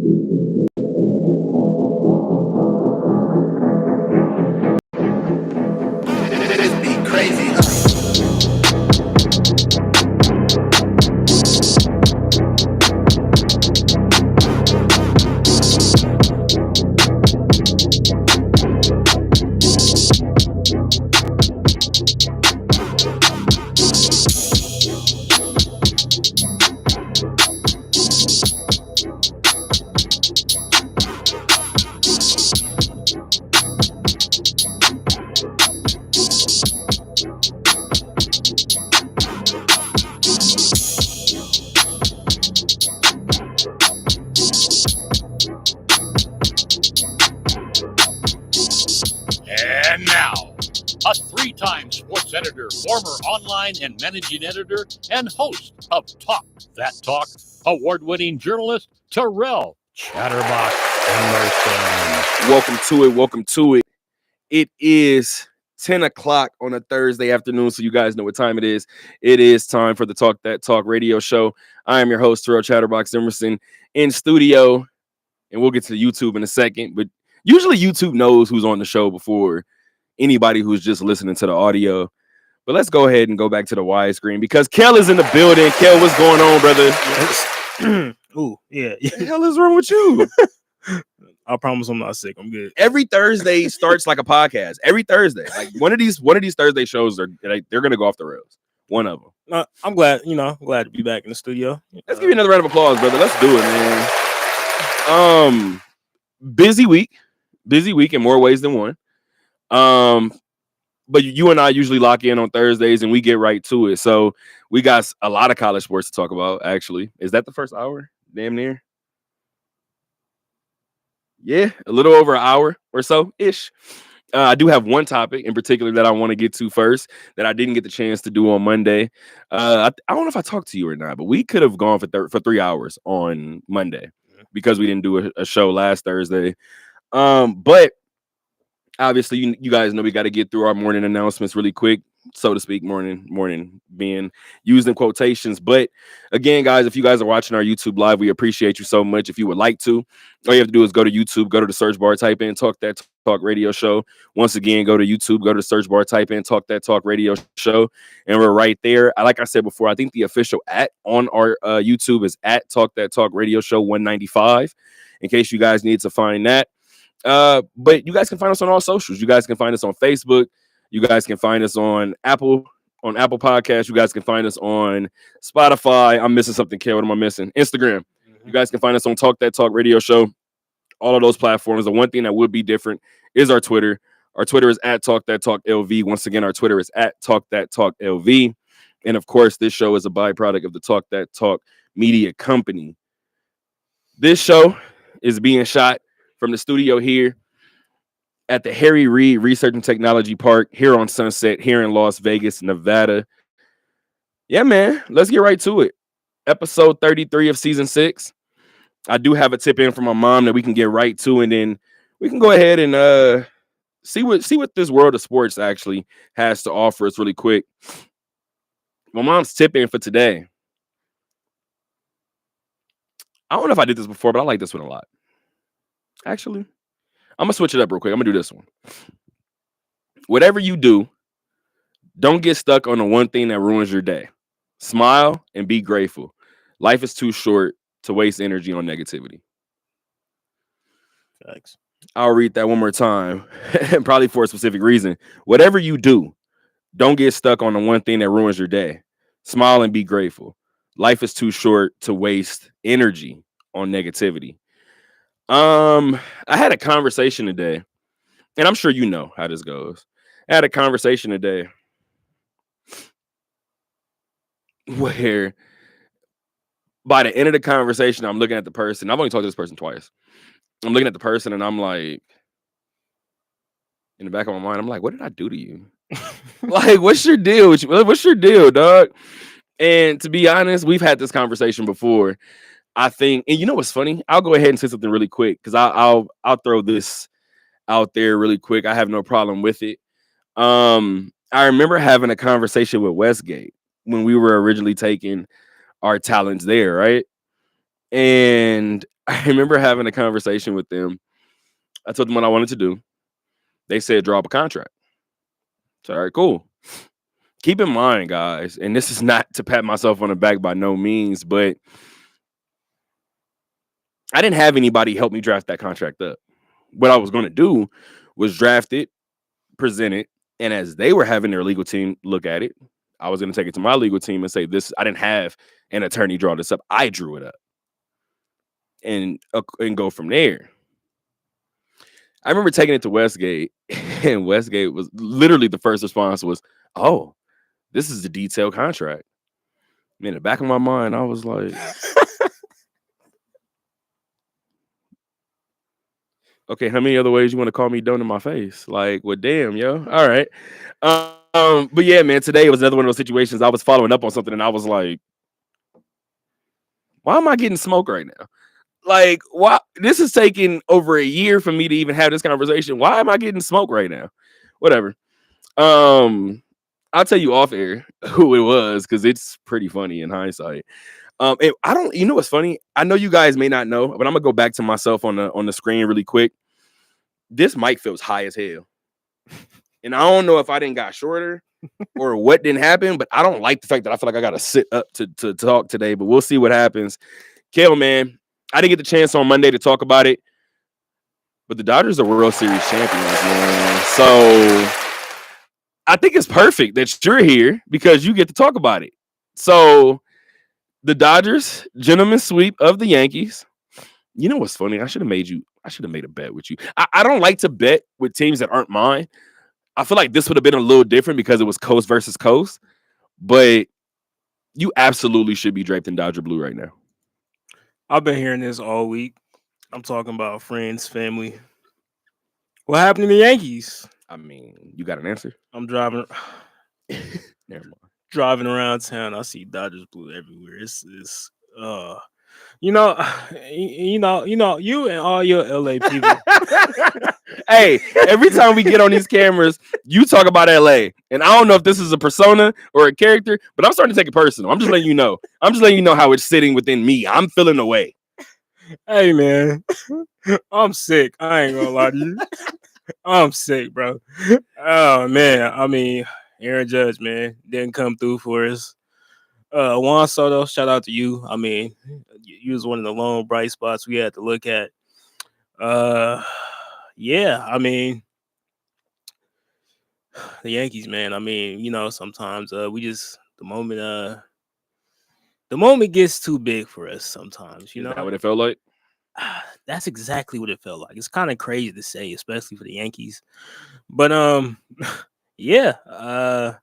This be crazy, And now, a three-time sports editor, former online and managing editor, and host of Talk That Talk, award-winning journalist Terrell Chatterbox Emerson. Welcome to it. It is 10 o'clock on a Thursday afternoon, so you guys know what time it is. It is time for the Talk That Talk radio show. I am your host, Terrell Chatterbox Emerson, in studio, and we'll get to YouTube in a second, but usually YouTube knows who's on the show before anybody who's just listening to the audio. But let's go ahead and go back to the widescreen because Kel is in the building. Kel, what's going on, brother? Yes. Ooh, yeah. What the hell is wrong with you? I promise I'm not sick. I'm good. Every Thursday starts like a podcast. Every Thursday, like one of these Thursday shows are they're gonna go off the rails. One of them. I'm glad. Glad to be back in the studio. Let's give you another round of applause, brother. Let's do it, man. Busy week in more ways than one. But you and I usually lock in on Thursdays and we get right to it. So we got a lot of college sports to talk about. Actually, is that the first hour? Damn near. Yeah, a little over an hour or so ish. I do have one topic in particular that I want to get to first that I didn't get the chance to do on Monday. I don't know if I talked to you or not, but we could have gone for 3 hours on Monday because we didn't do a show last Thursday. But obviously, you guys know we got to get through our morning announcements really quick, so to speak. Morning being used in quotations. But again, guys, if you guys are watching our YouTube live, we appreciate you so much. If you would like to, all you have to do is go to YouTube, go to the search bar, type in Talk That Talk Radio Show. Once again, go to YouTube, go to the search bar, type in Talk That Talk Radio Show, and we're right there. Like I said before, I think the official on our YouTube is at Talk That Talk Radio Show 195, in case you guys need to find that. But you guys can find us on all socials. You guys can find us on Facebook. You guys can find us on Apple Podcasts. You guys can find us on Spotify. I'm missing something, Kel. What am I missing? Instagram. You guys can find us on Talk That Talk Radio Show. All of those platforms. The one thing that would be different is our Twitter. Our Twitter is at Talk That Talk LV. Once again, our Twitter is at Talk That Talk LV. And of course, this show is a byproduct of the Talk That Talk Media Company. This show is being shot from the studio here at the Harry Reid Research and Technology Park here on Sunset, here in Las Vegas, Nevada. Yeah, man, let's get right to it. Episode 33 of season 6. I do have a tip in from my mom that we can get right to, and then we can go ahead and see what this world of sports actually has to offer us really quick. My mom's tip in for today. I don't know if I did this before, but I like this one a lot. Actually, I'm going to switch it up real quick. I'm going to do this one. Whatever you do, don't get stuck on the one thing that ruins your day. Smile and be grateful. Life is too short to waste energy on negativity. Thanks. I'll read that one more time, and probably for a specific reason. Whatever you do, don't get stuck on the one thing that ruins your day. Smile and be grateful. Life is too short to waste energy on negativity. I had a conversation today, and I'm sure you know how this goes. I had a conversation today where by the end of the conversation, I'm looking at the person. I've only talked to this person twice. I'm looking at the person, and I'm like, in the back of my mind, I'm like, what did I do to you? Like, what's your deal? What's your deal, dog? And to be honest, we've had this conversation before. I think, and you know what's funny? I'll go ahead and say something really quick because I'll throw this out there really quick. I have no problem with it. I remember having a conversation with Westgate when we were originally taking our talents there, right? And I remember having a conversation with them. I told them what I wanted to do. They said draw up a contract. So, all right, cool. Keep in mind, guys, and this is not to pat myself on the back by no means, but I didn't have anybody help me draft that contract up. What I was going to do was draft it, present it, and as they were having their legal team look at it, I was going to take it to my legal team and say, "This, I didn't have an attorney draw this up. I drew it up," and go from there. I remember taking it to Westgate, and Westgate was literally the first response was, "Oh, this is the detailed contract." In the back of my mind, I was like, "Okay, how many other ways you want to call me dumb in my face?" Like, well, damn, yo. All right. But yeah, man, today it was another one of those situations. I was following up on something, and I was like, "Why am I getting smoke right now? Like, why? This is taking over a year for me to even have this conversation. Why am I getting smoke right now?" Whatever. I'll tell you off air who it was because it's pretty funny in hindsight. And I don't, you know what's funny? I know you guys may not know, but I'm gonna go back to myself on the screen really quick. This mic feels high as hell, and I don't know if I didn't got shorter or what didn't happen, but I don't like the fact that I feel like I gotta sit up to talk today. But we'll see what happens. Kale, man, I didn't get the chance on Monday to talk about it, but the Dodgers are World Series champions, man. So I think it's perfect that you're here because you get to talk about it. So the Dodgers, gentleman sweep of the Yankees. You know what's funny? I should have made a bet with you. I don't like to bet with teams that aren't mine. I feel like this would have been a little different because it was coast versus coast, but you absolutely should be draped in Dodger blue right now. I've been hearing this all week. I'm talking about friends, family. What happened to the Yankees? I mean, you got an answer? I'm driving Never mind. driving around town. I see Dodgers blue everywhere. It's you know, you and all your LA people. Hey, every time we get on these cameras, you talk about LA. And I don't know if this is a persona or a character, but I'm starting to take it personal. I'm just letting you know. I'm just letting you know how it's sitting within me. I'm feeling the way. Hey man, I'm sick. I ain't gonna lie to you. I'm sick, bro. Oh man, I mean, Aaron Judge, man, didn't come through for us. Juan Soto, shout out to you. I mean, you was one of the lone bright spots we had to look at. Yeah, I mean, the Yankees, man. I mean, sometimes we just the moment gets too big for us. Sometimes, Is that what it felt like? That's exactly what it felt like. It's kind of crazy to say, especially for the Yankees. But yeah, I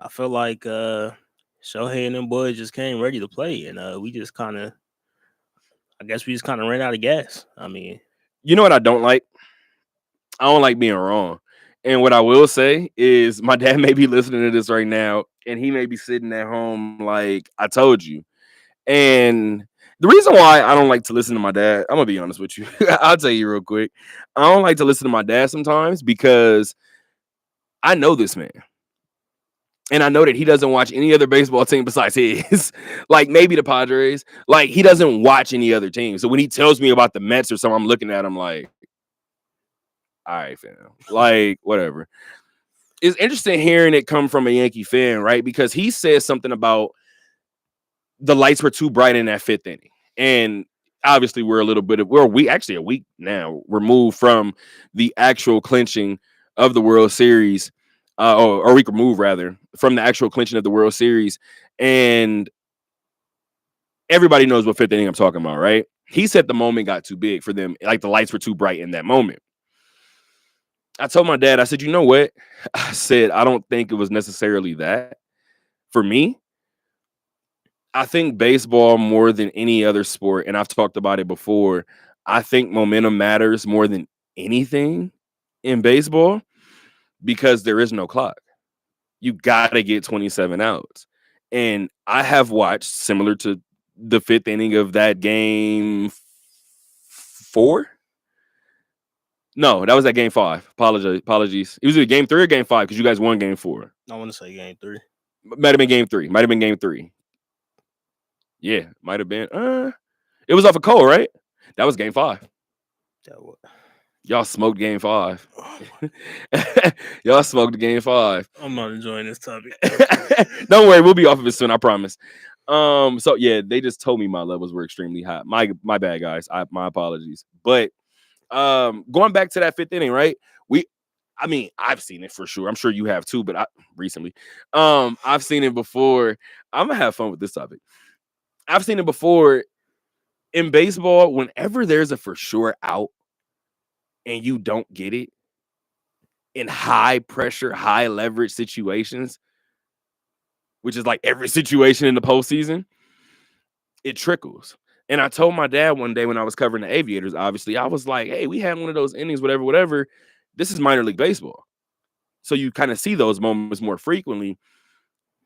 feel like Shohei and them boys just came ready to play, and we just kind of, I guess we just kind of ran out of gas. I mean, you know what I don't like? I don't like being wrong. And what I will say is my dad may be listening to this right now, and he may be sitting at home like, I told you. And the reason why I don't like to listen to my dad, I'm going to be honest with you. I'll tell you real quick. I don't like to listen to my dad sometimes because I know this man. And I know that he doesn't watch any other baseball team besides his. Like maybe the Padres. Like he doesn't watch any other team. So when he tells me about the Mets or something, I'm looking at him like, all right, fam. Like, whatever. It's interesting hearing it come from a Yankee fan, right? Because he says something about the lights were too bright in that fifth inning. And obviously we're actually a week now removed from the actual clinching of the World Series, or a week removed rather from the actual clinching of the World Series. And everybody knows what fifth inning I'm talking about, right? He said the moment got too big for them. Like the lights were too bright in that moment. I told my dad, I said, you know what? I said, I don't think it was necessarily that. For me, I think baseball more than any other sport, and I've talked about it before, I think momentum matters more than anything in baseball because there is no clock. You got to get 27 outs. And I have watched, similar to the fifth inning of that game 4. No, that was at game 5. Apologies. It was either game 3 or game 5 because you guys won game 4. I want to say game 3. Might have been game 3. Yeah, might have been. It was off of Cole, right? That was game 5. That was, Y'all smoked game 5. oh, Y'all smoked game 5. I'm not enjoying this topic. Don't worry, we'll be off of it soon, I promise. So yeah, they just told me my levels were extremely high. My bad, guys. My apologies. But going back to that 5th inning, right? I've seen it for sure. I'm sure you have too, but recently. I've seen it before. I'm gonna have fun with this topic. I've seen it before in baseball. Whenever there's a for sure out and you don't get it in high pressure, high leverage situations, which is like every situation in the postseason, it trickles. And I told my dad one day when I was covering the Aviators, obviously, I was like, hey, we had one of those innings, whatever. This is minor league baseball. So you kind of see those moments more frequently.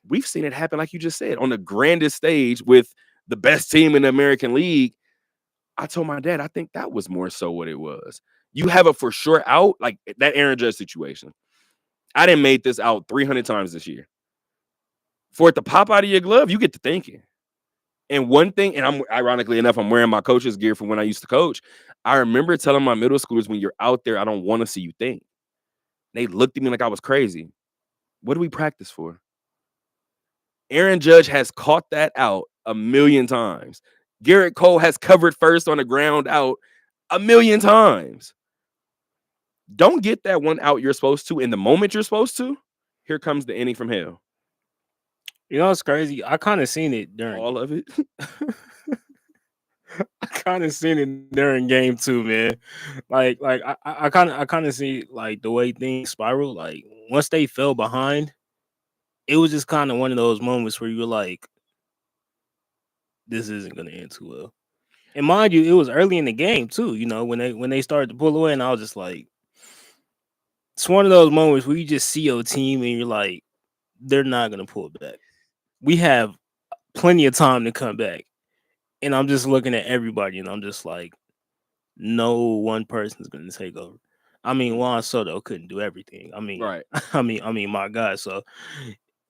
We've seen it happen, like you just said, on the grandest stage with the best team in the American League. I told my dad, I think that was more so what it was. You have a for sure out, like that Aaron Judge situation. I done made this out 300 times this year. For it to pop out of your glove, you get to thinking. And one thing, and I'm ironically enough, I'm wearing my coach's gear from when I used to coach. I remember telling my middle schoolers, when you're out there, I don't want to see you think. They looked at me like I was crazy. What do we practice for? Aaron Judge has caught that out a million times. Garrett Cole has covered first on the ground out a million times. Don't get that one out you're supposed to in the moment you're supposed to. Here comes the inning from hell. You know what's crazy? I kind of seen it during All of it. I kind of seen it during game 2, man. Like I kind of see like the way things spiral. Like once they fell behind, it was just kind of one of those moments where you were like, this isn't gonna end too well. And mind you, it was early in the game too. You know, when they started to pull away, and I was just like, it's one of those moments where you just see your team and you're like, they're not gonna pull back. We have plenty of time to come back. And I'm just looking at everybody, and I'm just like, no one person's gonna take over. I mean, Juan Soto couldn't do everything. I mean, Right. I mean, my God. So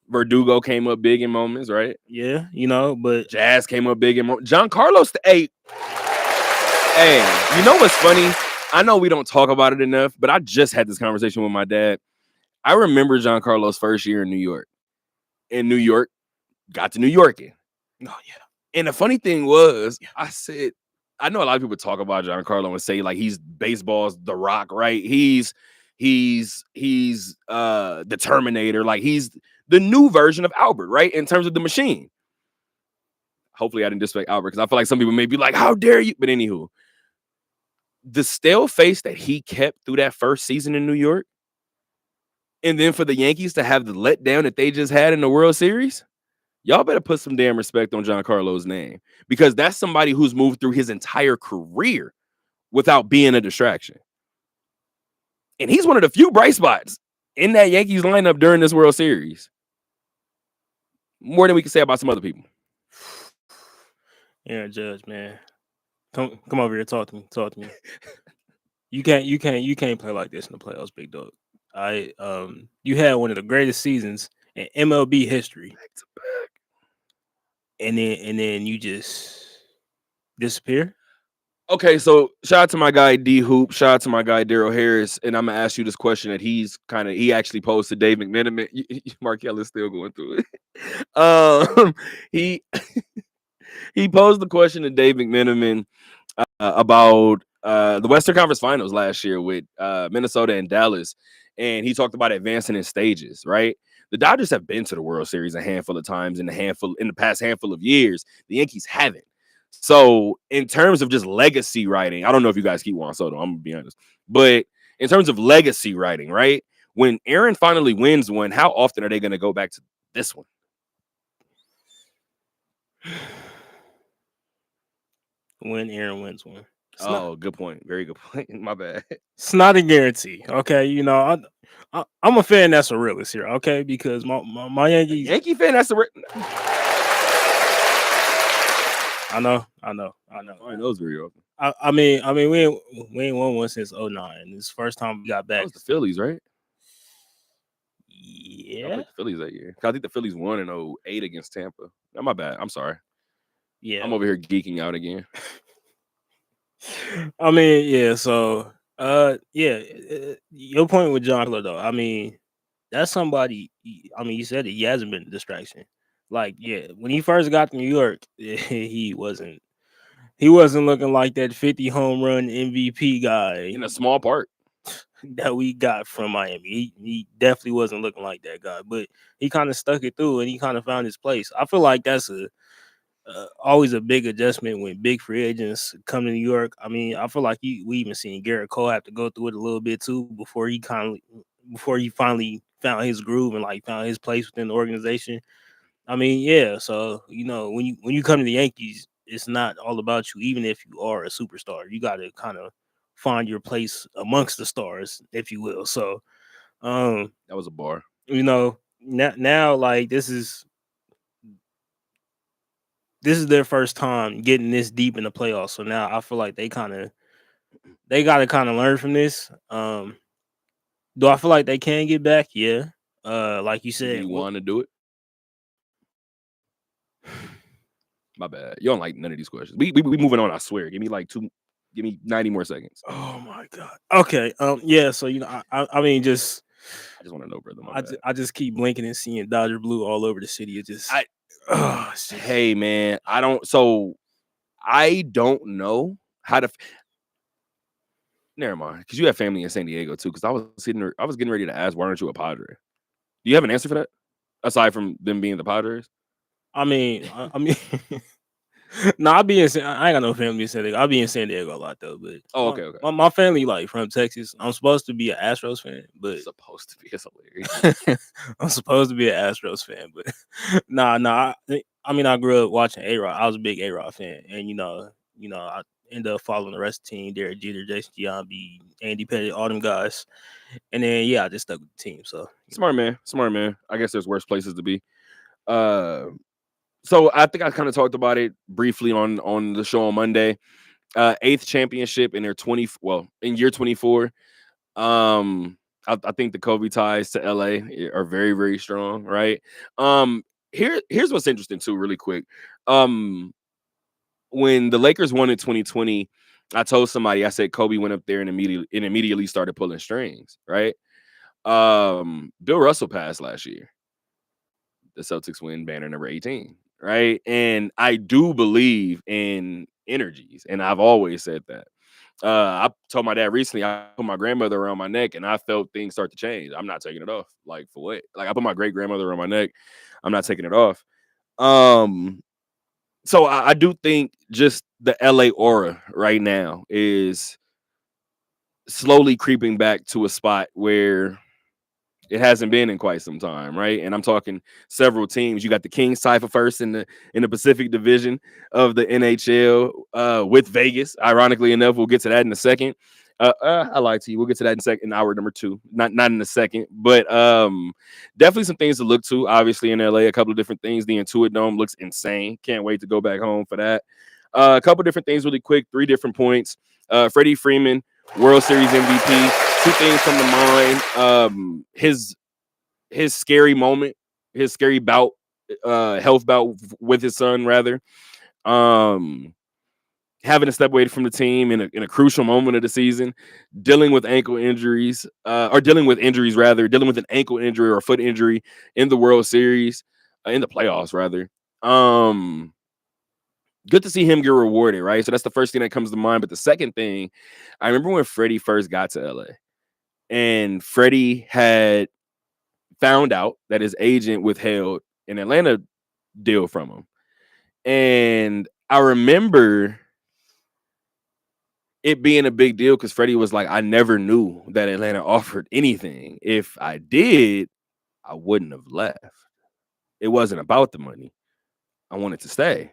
Verdugo came up big in moments, right? yeah, you know, but Jazz came up big in moments. Giancarlo, hey, you know what's funny? I know we don't talk about it enough, but I just had this conversation with my dad. I remember Giancarlo's first year in New York. In New York, got to New Yorking. oh yeah. And the funny thing was, I said, I know a lot of people talk about Giancarlo and say like he's baseball's The Rock, right? He's the Terminator, like he's the new version of Albert, right? In terms of the machine. Hopefully I didn't disrespect Albert, because I feel like some people may be like, how dare you? But anywho, the stale face that he kept through that first season in New York, and then for the Yankees to have the letdown that they just had in the World Series, y'all better put some damn respect on Giancarlo's name, because that's somebody who's moved through his entire career without being a distraction. And he's one of the few bright spots in that Yankees lineup during this World Series. More than we can say about some other people. Aaron Judge, man. Come over here, talk to me. You can't play like this in the playoffs, big dog. You had one of the greatest seasons in MLB history. Back to back. And then you just disappear. Okay, so shout out to my guy D Hoop, shout out to my guy Daryl Harris, and I'm gonna ask you this question that he actually posed to Dave McMenamin. Markel is still going through it. He posed the question to Dave McMenamin about the Western Conference Finals last year with Minnesota and Dallas, and he talked about advancing in stages. Right, the Dodgers have been to the World Series a handful of times in the past handful of years. The Yankees haven't. So in terms of just legacy writing, I don't know if you guys keep Juan Soto, I'm gonna be honest, but in terms of legacy writing, right? When Aaron finally wins one, how often are they going to go back to this one? When Aaron wins one. Good point. Very good point. My bad. It's not a guarantee. Okay, you know, I'm a fan that's a realist here. Okay, because my Yankees. Yankee fan, that's a. I know. I know it's very often. I mean, we ain't won one since 2009. It's the first time we got back. That was the Phillies, right? Yeah. I the Phillies that year. I think the Phillies won in 2008 against Tampa. Not my bad. I'm sorry. Yeah. I'm over here geeking out again. I mean, yeah. So, yeah. Your point with John Taylor, though. I mean, that's somebody. I mean, you said it. He hasn't been a distraction. Like, yeah, when he first got to New York, he wasn't. He wasn't looking like that 50 home run MVP guy In a small part. that we got from Miami. He definitely wasn't looking like that guy, but he kind of stuck it through and he kind of found his place. I feel like that's always a big adjustment when big free agents come to New York. I mean, I feel like we even seen Garrett Cole have to go through it a little bit too before he finally found his groove and like found his place within the organization. I mean, yeah. So when you come to the Yankees, it's not all about you. Even if you are a superstar, you got to kind of find your place amongst the stars, if you will. So, That was a bar. now like this is their first time getting this deep in the playoffs. So now I feel like they got to kind of learn from this. Do I feel like they can get back? Yeah. Like you Do said, you want to do it? My bad. You don't like none of these questions. We moving on. I swear. Give me 90 more seconds. oh my god. Okay. Yeah. So I mean, just I just want to know, brother. My bad. I just keep blinking and seeing Dodger blue all over the city. It just it's just- Hey man, I don't know how to. Never mind, because you have family in San Diego too. Because I was getting ready to ask, why aren't you a Padre? Do you have an answer for that? Aside from them being the Padres? I mean, no, I ain't got no family in San Diego. I'll be in San Diego a lot though. But Oh, okay. my family like from Texas. I'm supposed to be an Astros fan, but Supposed to be. It's hilarious. I'm supposed to be an Astros fan, but nah. I mean, I grew up watching A-Rod. I was a big A-Rod fan, and I ended up following the rest of the team: Derek Jeter, Jason Giambi, Andy Pettitte, all them guys. And then I just stuck with the team. So Smart man. I guess there's worse places to be. So I think I kind of talked about it briefly on the show on Monday. 8th championship in in year 24. I think the Kobe ties to LA are very, very strong, right? Here's what's interesting too, really quick. When the Lakers won in 2020, I told somebody, I said Kobe went up there and immediately started pulling strings, right? Bill Russell passed last year. The Celtics win banner number 18, right? And I do believe in energies, and I've always said that. I told my dad recently, I put my grandmother around my neck and I felt things start to change. I'm not taking it off. Like, for what? Like, I put my great grandmother around my neck. I'm not taking it off. So I do think just the LA aura right now is slowly creeping back to a spot where it hasn't been in quite some time, right? And I'm talking several teams. You got the Kings tied for first in the Pacific Division of the NHL with Vegas. Ironically enough, we'll get to that in a second. I lied to you. We'll get to that in hour number 2. Not in a second, but definitely some things to look to. Obviously in LA, a couple of different things. The Intuit Dome looks insane. Can't wait to go back home for that. A couple different things really quick. 3 different points. Freddie Freeman, World Series MVP. 2 things come to mind. His scary moment, his scary bout, health bout with his son, rather. Having to step away from the team in a crucial moment of the season, dealing with ankle injuries, or dealing with injuries rather, dealing with an ankle injury or a foot injury in the World Series, in the playoffs rather. Good to see him get rewarded, right? So that's the first thing that comes to mind. But the second thing, I remember when Freddie first got to LA, and Freddie had found out that his agent withheld an Atlanta deal from him. And I remember it being a big deal because Freddie was like, I never knew that Atlanta offered anything. If I did, I wouldn't have left. It wasn't about the money. I wanted to stay.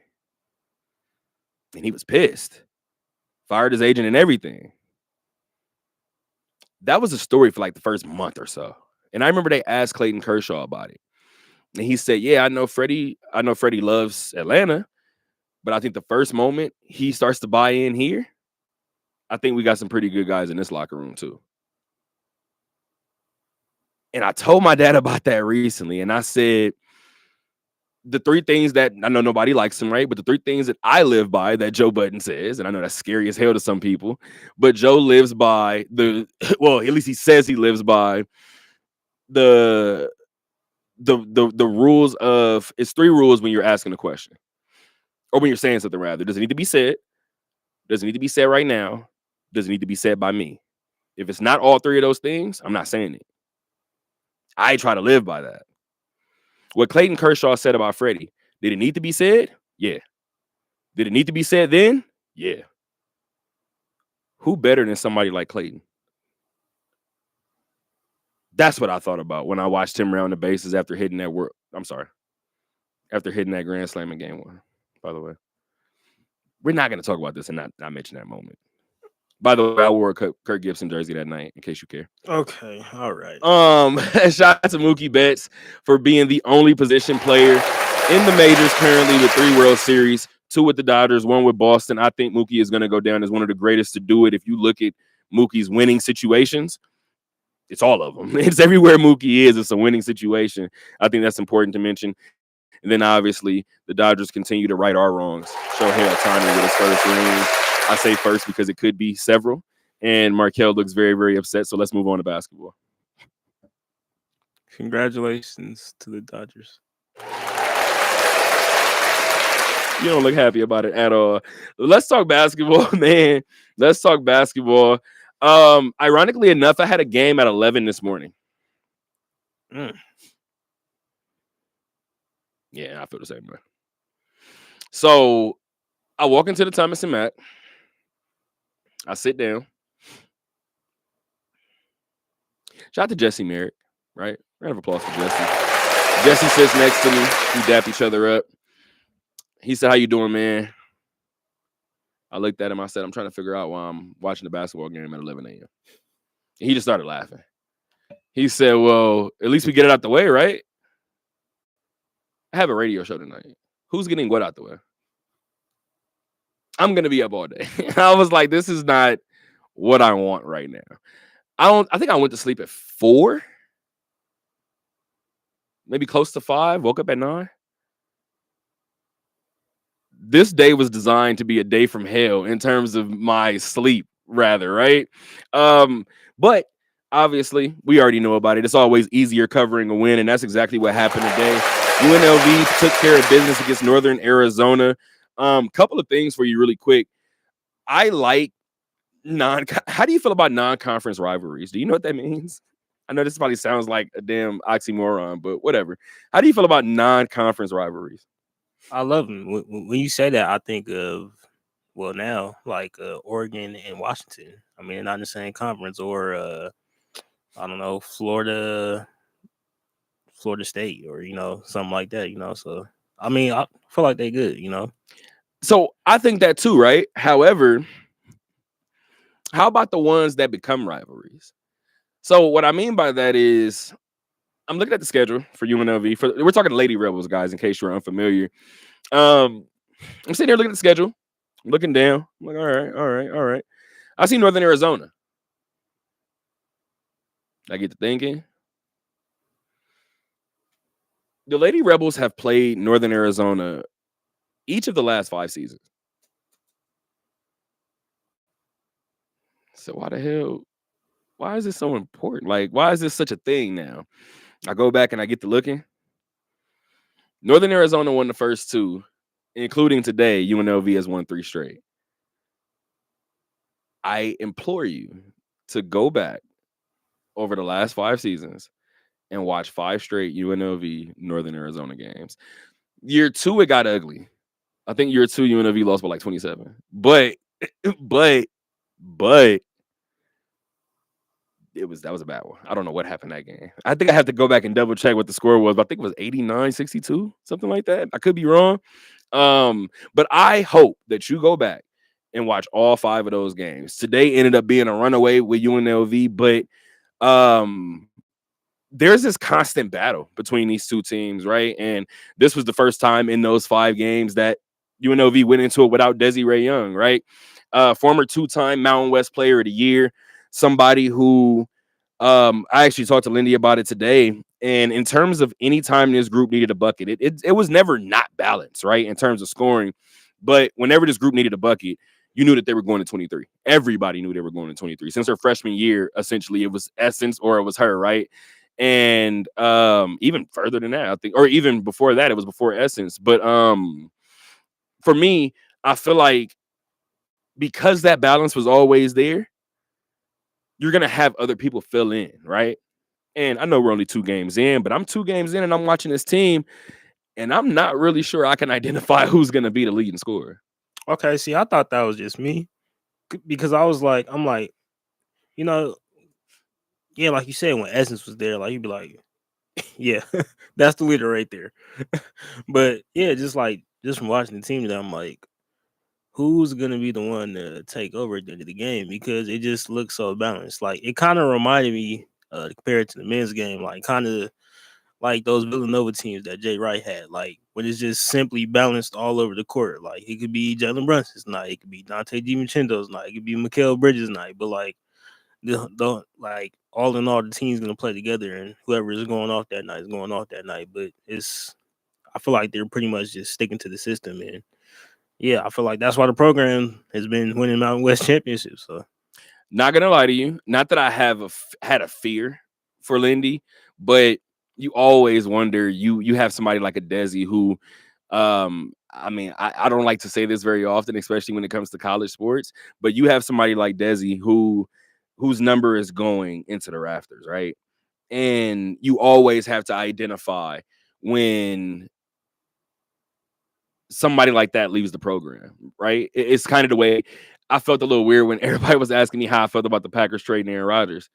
And he was pissed. Fired his agent and everything. That was a story for like the first month or so. And I remember they asked Clayton Kershaw about it. And he said, yeah, I know Freddie loves Atlanta, but I think the first moment he starts to buy in here, I think we got some pretty good guys in this locker room too. And I told my dad about that recently, and I said, the three things that I know nobody likes him, right? But the three things that I live by that Joe Budden says, and I know that's scary as hell to some people, but Joe lives by well, at least he says he lives by the rules of, it's three rules when you're asking a question or when you're saying something rather. Does it need to be said? Does it need to be said right now? Does it need to be said by me? If it's not all three of those things, I'm not saying it. I try to live by that. What Clayton Kershaw said about Freddie, did it need to be said? Yeah. Did it need to be said then? Yeah. Who better than somebody like Clayton? That's what I thought about when I watched him round the bases after hitting that after hitting that grand slam in game one, by the way. We're not going to talk about this and not mention that moment. By the way, I wore a Kirk Gibson jersey that night, in case you care. Okay, all right. Shout out to Mookie Betts for being the only position player in the majors currently with 3 World Series, 2 with the Dodgers, 1 with Boston. I think Mookie is going to go down as one of the greatest to do it. If you look at Mookie's winning situations, it's all of them. It's everywhere Mookie is. It's a winning situation. I think that's important to mention. And then obviously the Dodgers continue to right our wrongs. Shohei Ohtani with his first ring. I say first because it could be several. And Markel looks very, very upset. So let's move on to basketball. Congratulations to the Dodgers. You don't look happy about it at all. Let's talk basketball, man. Let's talk basketball. Ironically enough, I had a game at 11 this morning. Yeah, I feel the same way. So I walk into the Thomas and Mack. I sit down. Shout out to Jesse Merrick, right? Round of applause for Jesse. Jesse sits next to me. We dap each other up. He said, "How you doing, man?" I looked at him. I said, "I'm trying to figure out why I'm watching the basketball game at 11 a.m. He just started laughing. He said, "Well, at least we get it out the way, right? I have a radio show tonight. Who's getting what out the way? I'm going to be up all day." I was like, this is not what I want right now. I think I went to sleep at 4, maybe close to 5, woke up at 9. This day was designed to be a day from hell in terms of my sleep, rather, right? But obviously, we already know about it. It's always easier covering a win, and that's exactly what happened today. UNLV took care of business against Northern Arizona. Couple of things for you really quick. I like how do you feel about non-conference rivalries? Do you know what that means? I know this probably sounds like a damn oxymoron, but whatever. How do you feel about non-conference rivalries? I love them. When you say that, I think of, well, now, like Oregon and Washington. I mean, they're not in the same conference, or I don't know, Florida State, or something like that. So I mean, I feel like they're good. So I think that too, right? However, how about the ones that become rivalries? So what I mean by that is, I'm looking at the schedule for UNLV. We're talking Lady Rebels, guys, in case you're unfamiliar. I'm sitting there looking at the schedule. I'm looking down. I'm like, all right. I see Northern Arizona. I get to thinking. The Lady Rebels have played Northern Arizona each of the last 5 seasons. So why is this so important? Like, why is this such a thing now? I go back and I get to looking. Northern Arizona won the first 2, including today. UNLV has won 3 straight. I implore you to go back over the last 5 seasons and watch 5 straight UNLV Northern Arizona games. Year 2, it got ugly. I think year 2, UNLV lost by like 27. But that was a bad one. I don't know what happened that game. I think I have to go back and double check what the score was, but I think it was 89-62, something like that. I could be wrong. But I hope that you go back and watch all 5 of those games. Today ended up being a runaway with UNLV, but there's this constant battle between these 2 teams, right? And this was the first time in those 5 games that UNLV went into it without Desiree Young, right? Former 2-time Mountain West Player of the Year, somebody who I actually talked to Lindy about it today, And in terms of any time this group needed a bucket, it was never not balanced, right? In terms of scoring. But whenever this group needed a bucket, you knew that they were going to 23. Everybody knew they were going to 23. Since her freshman year, essentially, it was Essence or it was her, right? And even further than that, I think, or even before that, it was before Essence. But for me, I feel like because that balance was always there, you're going to have other people fill in, right? And I know we're only 2 games in, but I'm 2 games in and I'm watching this team, and I'm not really sure I can identify who's going to be the leading scorer. Okay, see, I thought that was just me because I'm like, you know, yeah, like you said, when Essence was there, like you'd be like, yeah, that's the leader right there. But yeah, just from watching the team, that I'm like, who's gonna be the one to take over at the end of the game? Because it just looks so balanced. Like it kind of reminded me, compared to the men's game, like kind of like those Villanova teams that Jay Wright had, like when it's just simply balanced all over the court. Like it could be Jalen Brunson's night, it could be Dante DiVincenzo's night, it could be Mikal Bridges' night, but like like all in all, the team's gonna play together, and whoever is going off that night is going off that night. But I feel like they're pretty much just sticking to the system, and yeah, I feel like that's why the program has been winning Mountain West championships. So, not gonna lie to you, not that I have had a fear for Lindy, but you always wonder. You have somebody like a Desi who, I mean, I don't like to say this very often, especially when it comes to college sports, but you have somebody like Desi whose number is going into the rafters, right? And you always have to identify when somebody like that leaves the program, right? It's kind of the way I felt a little weird when everybody was asking me how I felt about the Packers trading Aaron Rodgers.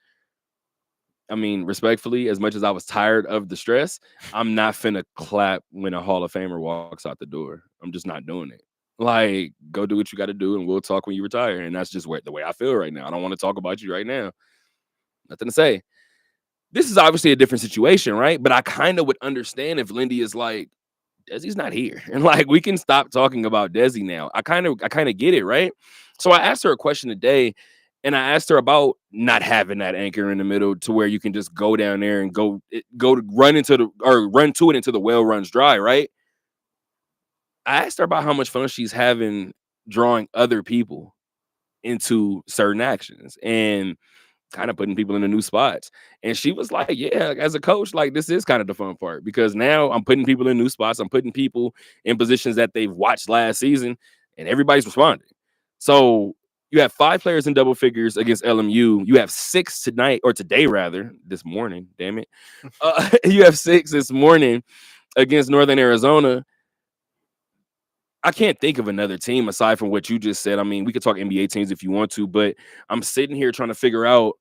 I mean, respectfully, as much as I was tired of the stress, I'm not finna clap when a Hall of Famer walks out the door. I'm just not doing it. Like, go do what you got to do, and we'll talk when you retire. And that's just the way I feel right now. I don't want to talk about you right now. Nothing to say. This is obviously a different situation, right? But I kind of would understand if Lindy is like, Desi's not here, and like we can stop talking about Desi now. I kind of get it, right? So I asked her a question today, and I asked her about not having that anchor in the middle to where you can just go down there and go to run to it until the well runs dry, right? I asked her about how much fun she's having drawing other people into certain actions and kind of putting people in the new spots. And she was like, yeah, as a coach, like this is kind of the fun part because now I'm putting people in new spots. I'm putting people in positions that they've watched last season and everybody's responding. So you have 5 players in double figures against LMU. You have 6 tonight, or today rather, this morning, damn it. You have 6 this morning against Northern Arizona. I can't think of another team aside from what you just said. I mean, we could talk NBA teams if you want to, but I'm sitting here trying to figure out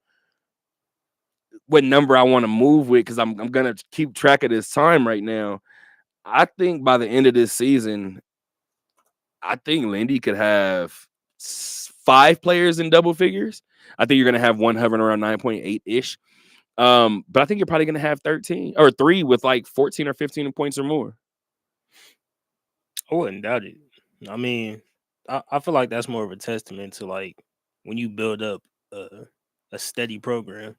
what number I want to move with because I'm gonna keep track of this time right now. I think by the end of this season, I think Lindy could have 5 players in double figures. I think you're gonna have one hovering around 9.8 ish. But I think you're probably gonna have 13 or 3 with like 14 or 15 points or more. I wouldn't doubt it. I mean, I feel like that's more of a testament to like when you build up a steady program.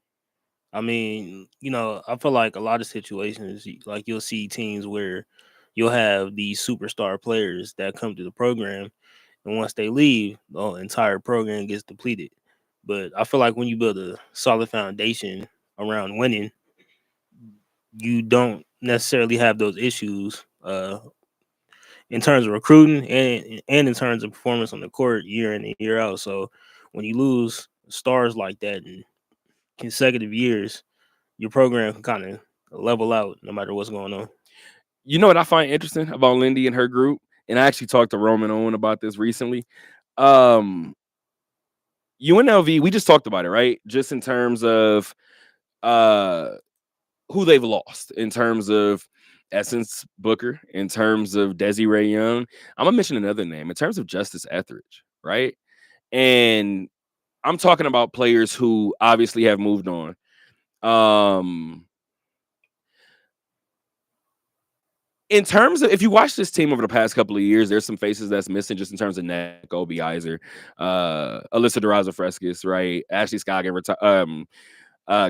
I mean, I feel like a lot of situations, like you'll see teams where you'll have these superstar players that come to the program, and once they leave, the entire program gets depleted. But I feel like when you build a solid foundation around winning, you don't necessarily have those issues in terms of recruiting and in terms of performance on the court year in and year out. So when you lose stars like that in consecutive years, your program can kind of level out no matter what's going on. You know what I find interesting about Lindy and her group, and I actually talked to Roman Owen about this recently. UNLV, we just talked about it, right? Just in terms of who they've lost, in terms of Essence Booker, in terms of Desiree Young. I'm gonna mention another name in terms of Justice Etheridge, right? And I'm talking about players who obviously have moved on. In terms of, if you watch this team over the past couple of years, there's some faces that's missing just in terms of Neck, Obi Iser, Alyssa Durazo Frescas, right? Ashley Scoggin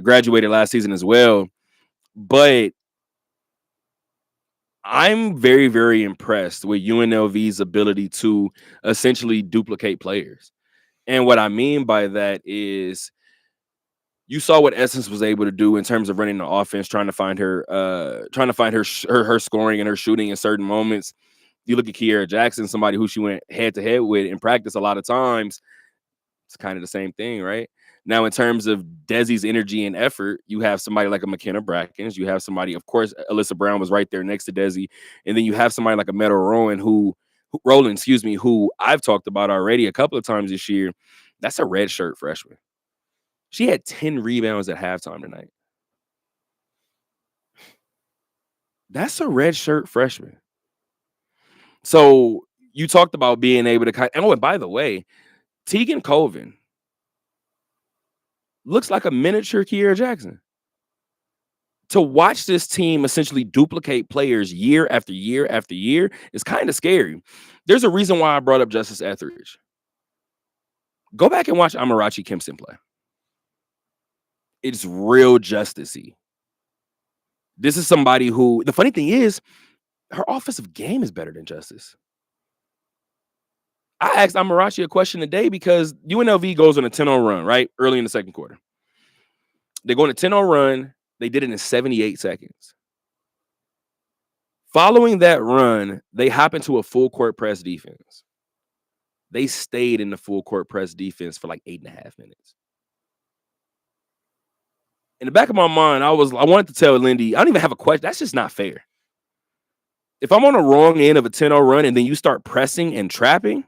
graduated last season as well. But I'm very, very impressed with UNLV's ability to essentially duplicate players. And what I mean by that is you saw what Essence was able to do in terms of running the offense, trying to find her her scoring and her shooting in certain moments. You look at Kiera Jackson, somebody who she went head to head with in practice a lot of times. It's kind of the same thing, right? Now, in terms of Desi's energy and effort, you have somebody like a McKenna Brackens. You have somebody, of course, Alyssa Brown was right there next to Desi. And then you have somebody like a Meadow Roland, who I've talked about already a couple of times this year. That's a red shirt freshman. She had 10 rebounds at halftime tonight. That's a red shirt freshman. So you talked about being able to and by the way, Tegan Colvin looks like a miniature Kiera Jackson. To watch this team essentially duplicate players year after year after year is kind of scary. There's a reason why I brought up Justice Etheridge. Go back and watch Amarachi Kempson play. It's real justice-y. This is somebody who, the funny thing is, her offensive game is better than Justice. I asked Amarachi a question today because UNLV goes on a 10-0 run, right? Early in the second quarter. They go on a 10-0 run. They did it in 78 seconds. Following that run, they hop into a full court press defense. They stayed in the full court press defense for like 8.5 minutes. In the back of my mind, I wanted to tell Lindy, I don't even have a question. That's just not fair. If I'm on the wrong end of a 10-0 run and then you start pressing and trapping,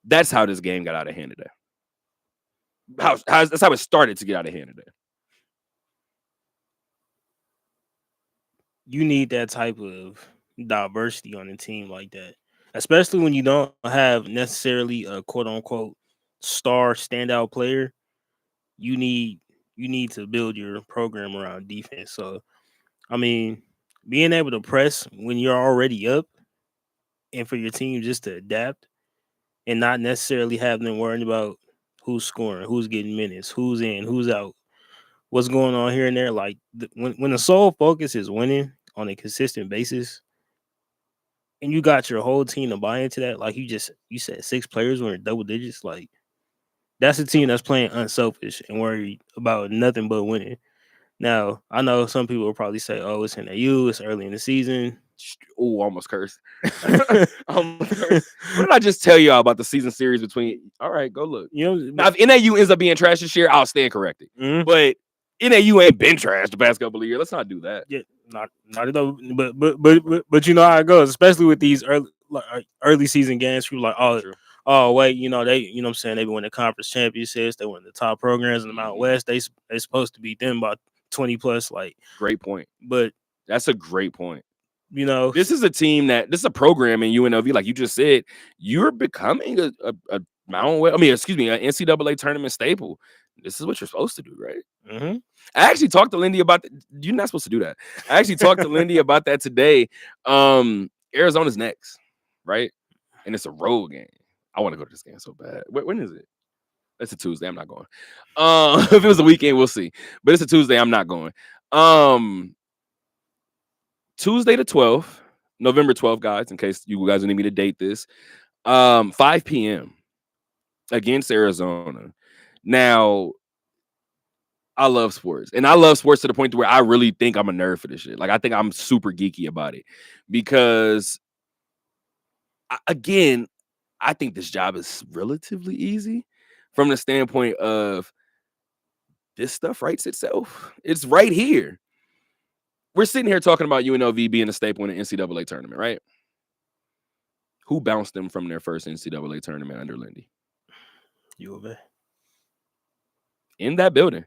that's how this game got out of hand today. That's how it started to get out of hand today. You need that type of diversity on a team like that, especially when you don't have necessarily a quote unquote star standout player. You need to build your program around defense. So, I mean, being able to press when you're already up and for your team just to adapt and not necessarily have them worrying about who's scoring, who's getting minutes, who's in, who's out, what's going on here and there. Like when the sole focus is winning on a consistent basis, and you got your whole team to buy into that, like you said 6 players were in double digits, like that's a team that's playing unselfish and worried about nothing but winning. Now, I know some people will probably say, "Oh, it's NAU, it's early in the season." Oh, almost cursed. Almost cursed. What did I just tell y'all about the season series between? All right, go look. You know, Now, if NAU ends up being trash this year, I'll stand corrected. Mhm. But NAU ain't been trash the past couple of years. Let's not do that. Yeah, not at all. But you know how it goes, especially with these early season games. People like, oh wait, you know they, you know what I'm saying, they win the conference championships, they win the top programs in the Mountain West. They supposed to beat them by 20 plus. Like, great point. But that's a great point. You know, this is a program in UNLV, like you just said, you're becoming a Mountain West, an NCAA tournament staple. This is what you're supposed to do, right? Mm-hmm. I actually talked to Lindy about that. You're not supposed to do that. I actually talked to Lindy about that today. Arizona's next, right? And it's a road game. I want to go to this game so bad. When is it? It's a Tuesday. I'm not going. If it was a weekend, we'll see. But it's a Tuesday. I'm not going. Tuesday the 12th, November 12th, guys, in case you guys need me to date this. 5 p.m. against Arizona. Now, I love sports. And I love sports to the point to where I really think I'm a nerd for this shit. Like, I think I'm super geeky about it. Because, again, I think this job is relatively easy from the standpoint of this stuff writes itself. It's right here. We're sitting here talking about UNLV being a staple in the NCAA tournament, right? Who bounced them from their first NCAA tournament under Lindy? U of A. In that building.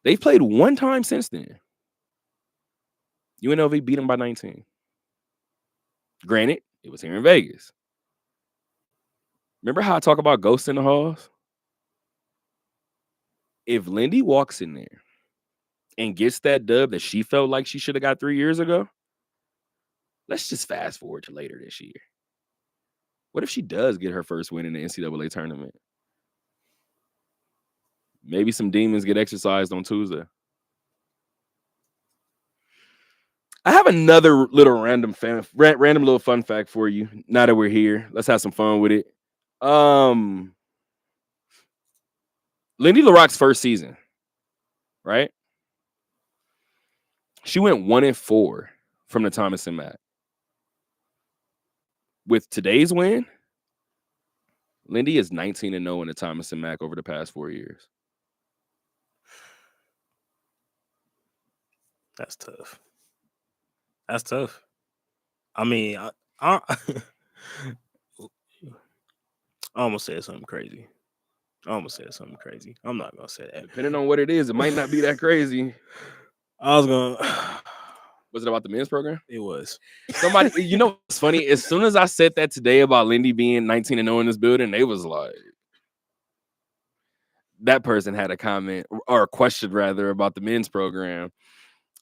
They've played one time since then. UNLV beat them by 19. Granted, it was here in Vegas. Remember how I talk about ghosts in the halls? If Lindy walks in there and gets that dub that she felt like she should have got 3 years ago, let's just fast forward to later this year. What if she does get her first win in the NCAA tournament? Maybe some demons get exercised on Tuesday. I have another little random little fun fact for you. Now that we're here, let's have some fun with it. Lindy LaRock's first season, right? She went 1-4 from the Thomas and Mack. With today's win, Lindy is 19-0 in the Thomas and Mack over the past 4 years. That's tough. That's tough. I mean, I almost said something crazy. I'm not gonna say that. Depending on what it is, it might not be that crazy. I was gonna. Was it about the men's program? It was. Somebody, you know what's funny? As soon as I said that today about Lindy being 19-0 in this building, they was like, that person had a comment or a question rather about the men's program,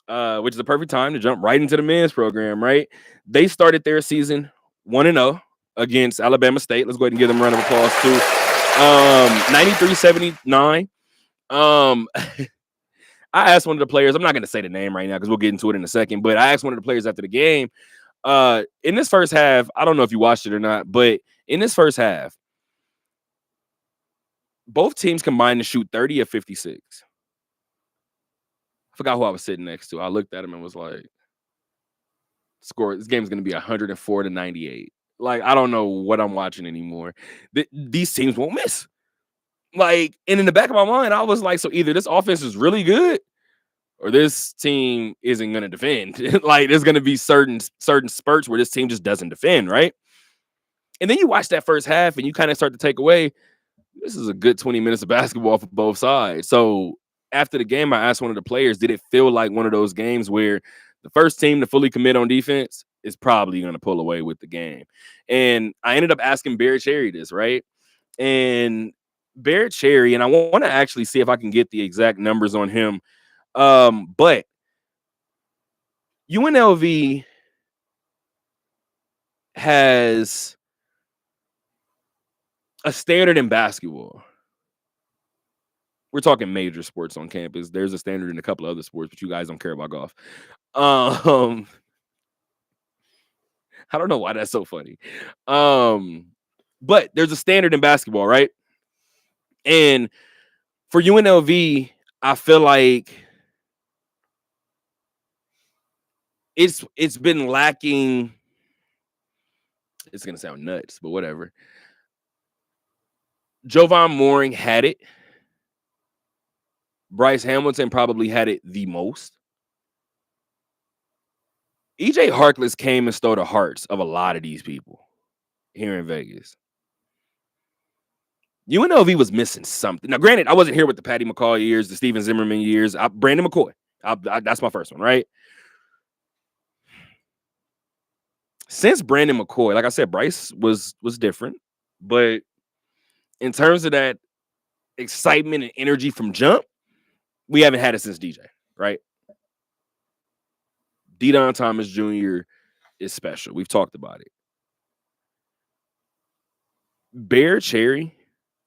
which is the perfect time to jump right into the men's program, right? They started their season 1-0 against Alabama State. Let's go ahead and give them a round of applause too. 93-79. I asked one of the players, I'm not going to say the name right now because we'll get into it in a second, but I asked one of the players after the game, in this first half, I don't know if you watched it or not, but in this first half, both teams combined to shoot 30 of 56. I forgot who I was sitting next to. I looked at him and was like, score, this game's going to be 104-98. Like, I don't know what I'm watching anymore. These teams won't miss. Like, and in the back of my mind, I was like, so either this offense is really good or this team isn't going to defend. Like, there's going to be certain spurts where this team just doesn't defend, right? And then you watch that first half and you kind of start to take away, this is a good 20 minutes of basketball for both sides. So after the game, I asked one of the players, did it feel like one of those games where the first team to fully commit on defense is probably going to pull away with the game? And I ended up asking Barrett Cherry this, right? And Barrett Cherry, and I want to actually see if I can get the exact numbers on him. But UNLV has a standard in basketball. We're talking major sports on campus. There's a standard in a couple of other sports, but you guys don't care about golf. I don't know why that's so funny. But there's a standard in basketball, right? And for UNLV, I feel like it's been lacking. It's gonna sound nuts, but whatever. Jovan Mooring had it. Bryce Hamilton probably had it the most. EJ Harkless came and stole the hearts of a lot of these people here in Vegas. UNLV was missing something. Now, granted, I wasn't here with the Patty McCall years, the Steven Zimmerman years. Brandon McCoy. That's my first one, right? Since Brandon McCoy, like I said, Bryce was different. But in terms of that excitement and energy from jump, we haven't had it since DJ, right? De'Don Thomas Jr. is special. We've talked about it. Bear Cherry,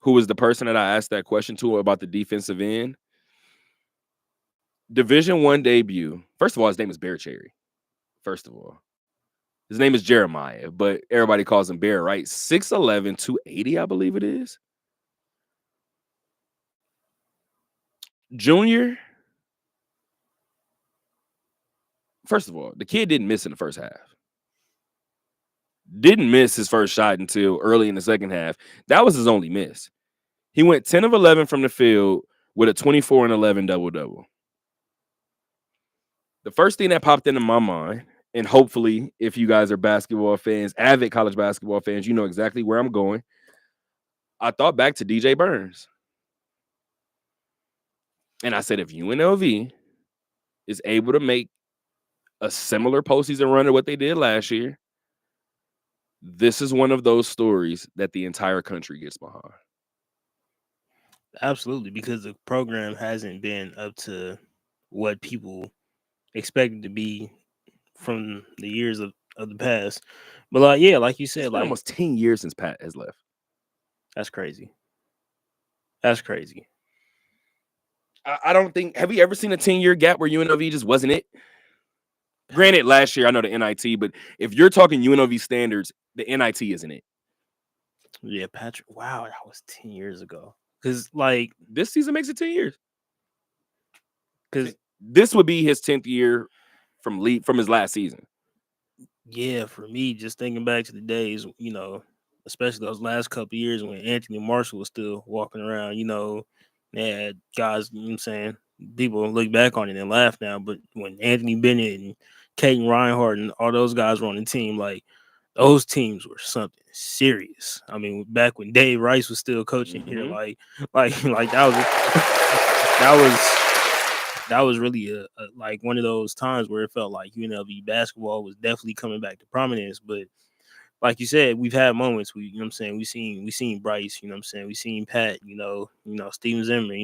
who was the person that I asked that question to about the defensive end, Division I debut. First of all, his name is Bear Cherry. First of all, his name is Jeremiah, but everybody calls him Bear, right? 6'11", 280, I believe it is. Junior. First of all, the kid didn't miss in the first half. Didn't miss his first shot until early in the second half. That was his only miss. He went 10 of 11 from the field with a 24 and 11 double-double. The first thing that popped into my mind, and hopefully if you guys are basketball fans, avid college basketball fans, you know exactly where I'm going. I thought back to DJ Burns. And I said, if UNLV is able to make a similar postseason run to what they did last year, this is one of those stories that the entire country gets behind. Absolutely, because the program hasn't been up to what people expected to be from the years of the past. But like, yeah, like you said, It's been like almost 10 years since Pat has left. that's crazy. That's crazy. I don't think. Have you ever seen a 10-year gap where UNLV just wasn't it? Granted, last year I know the NIT, but if you're talking UNLV standards, the NIT isn't it. Yeah, Patrick. Wow, that was 10 years ago. Because like This season makes it 10 years. because This would be his 10th year from his last season. yeah, for me, just thinking back to the days, especially those last couple of years when Anthony Marshall was still walking around, they had guys, you know what I'm saying, people look back on it and laugh now, but when Anthony Bennett and Caden Reinhardt and all those guys were on the team, like those teams were something serious. I mean, back when Dave Rice was still coaching here, like that was really a like one of those times where it felt like UNLV basketball was definitely coming back to prominence. But like you said, we've had moments. We, you know what I'm saying, we seen Bryce, you know what I'm saying, we seen Pat, Steven Zimmer,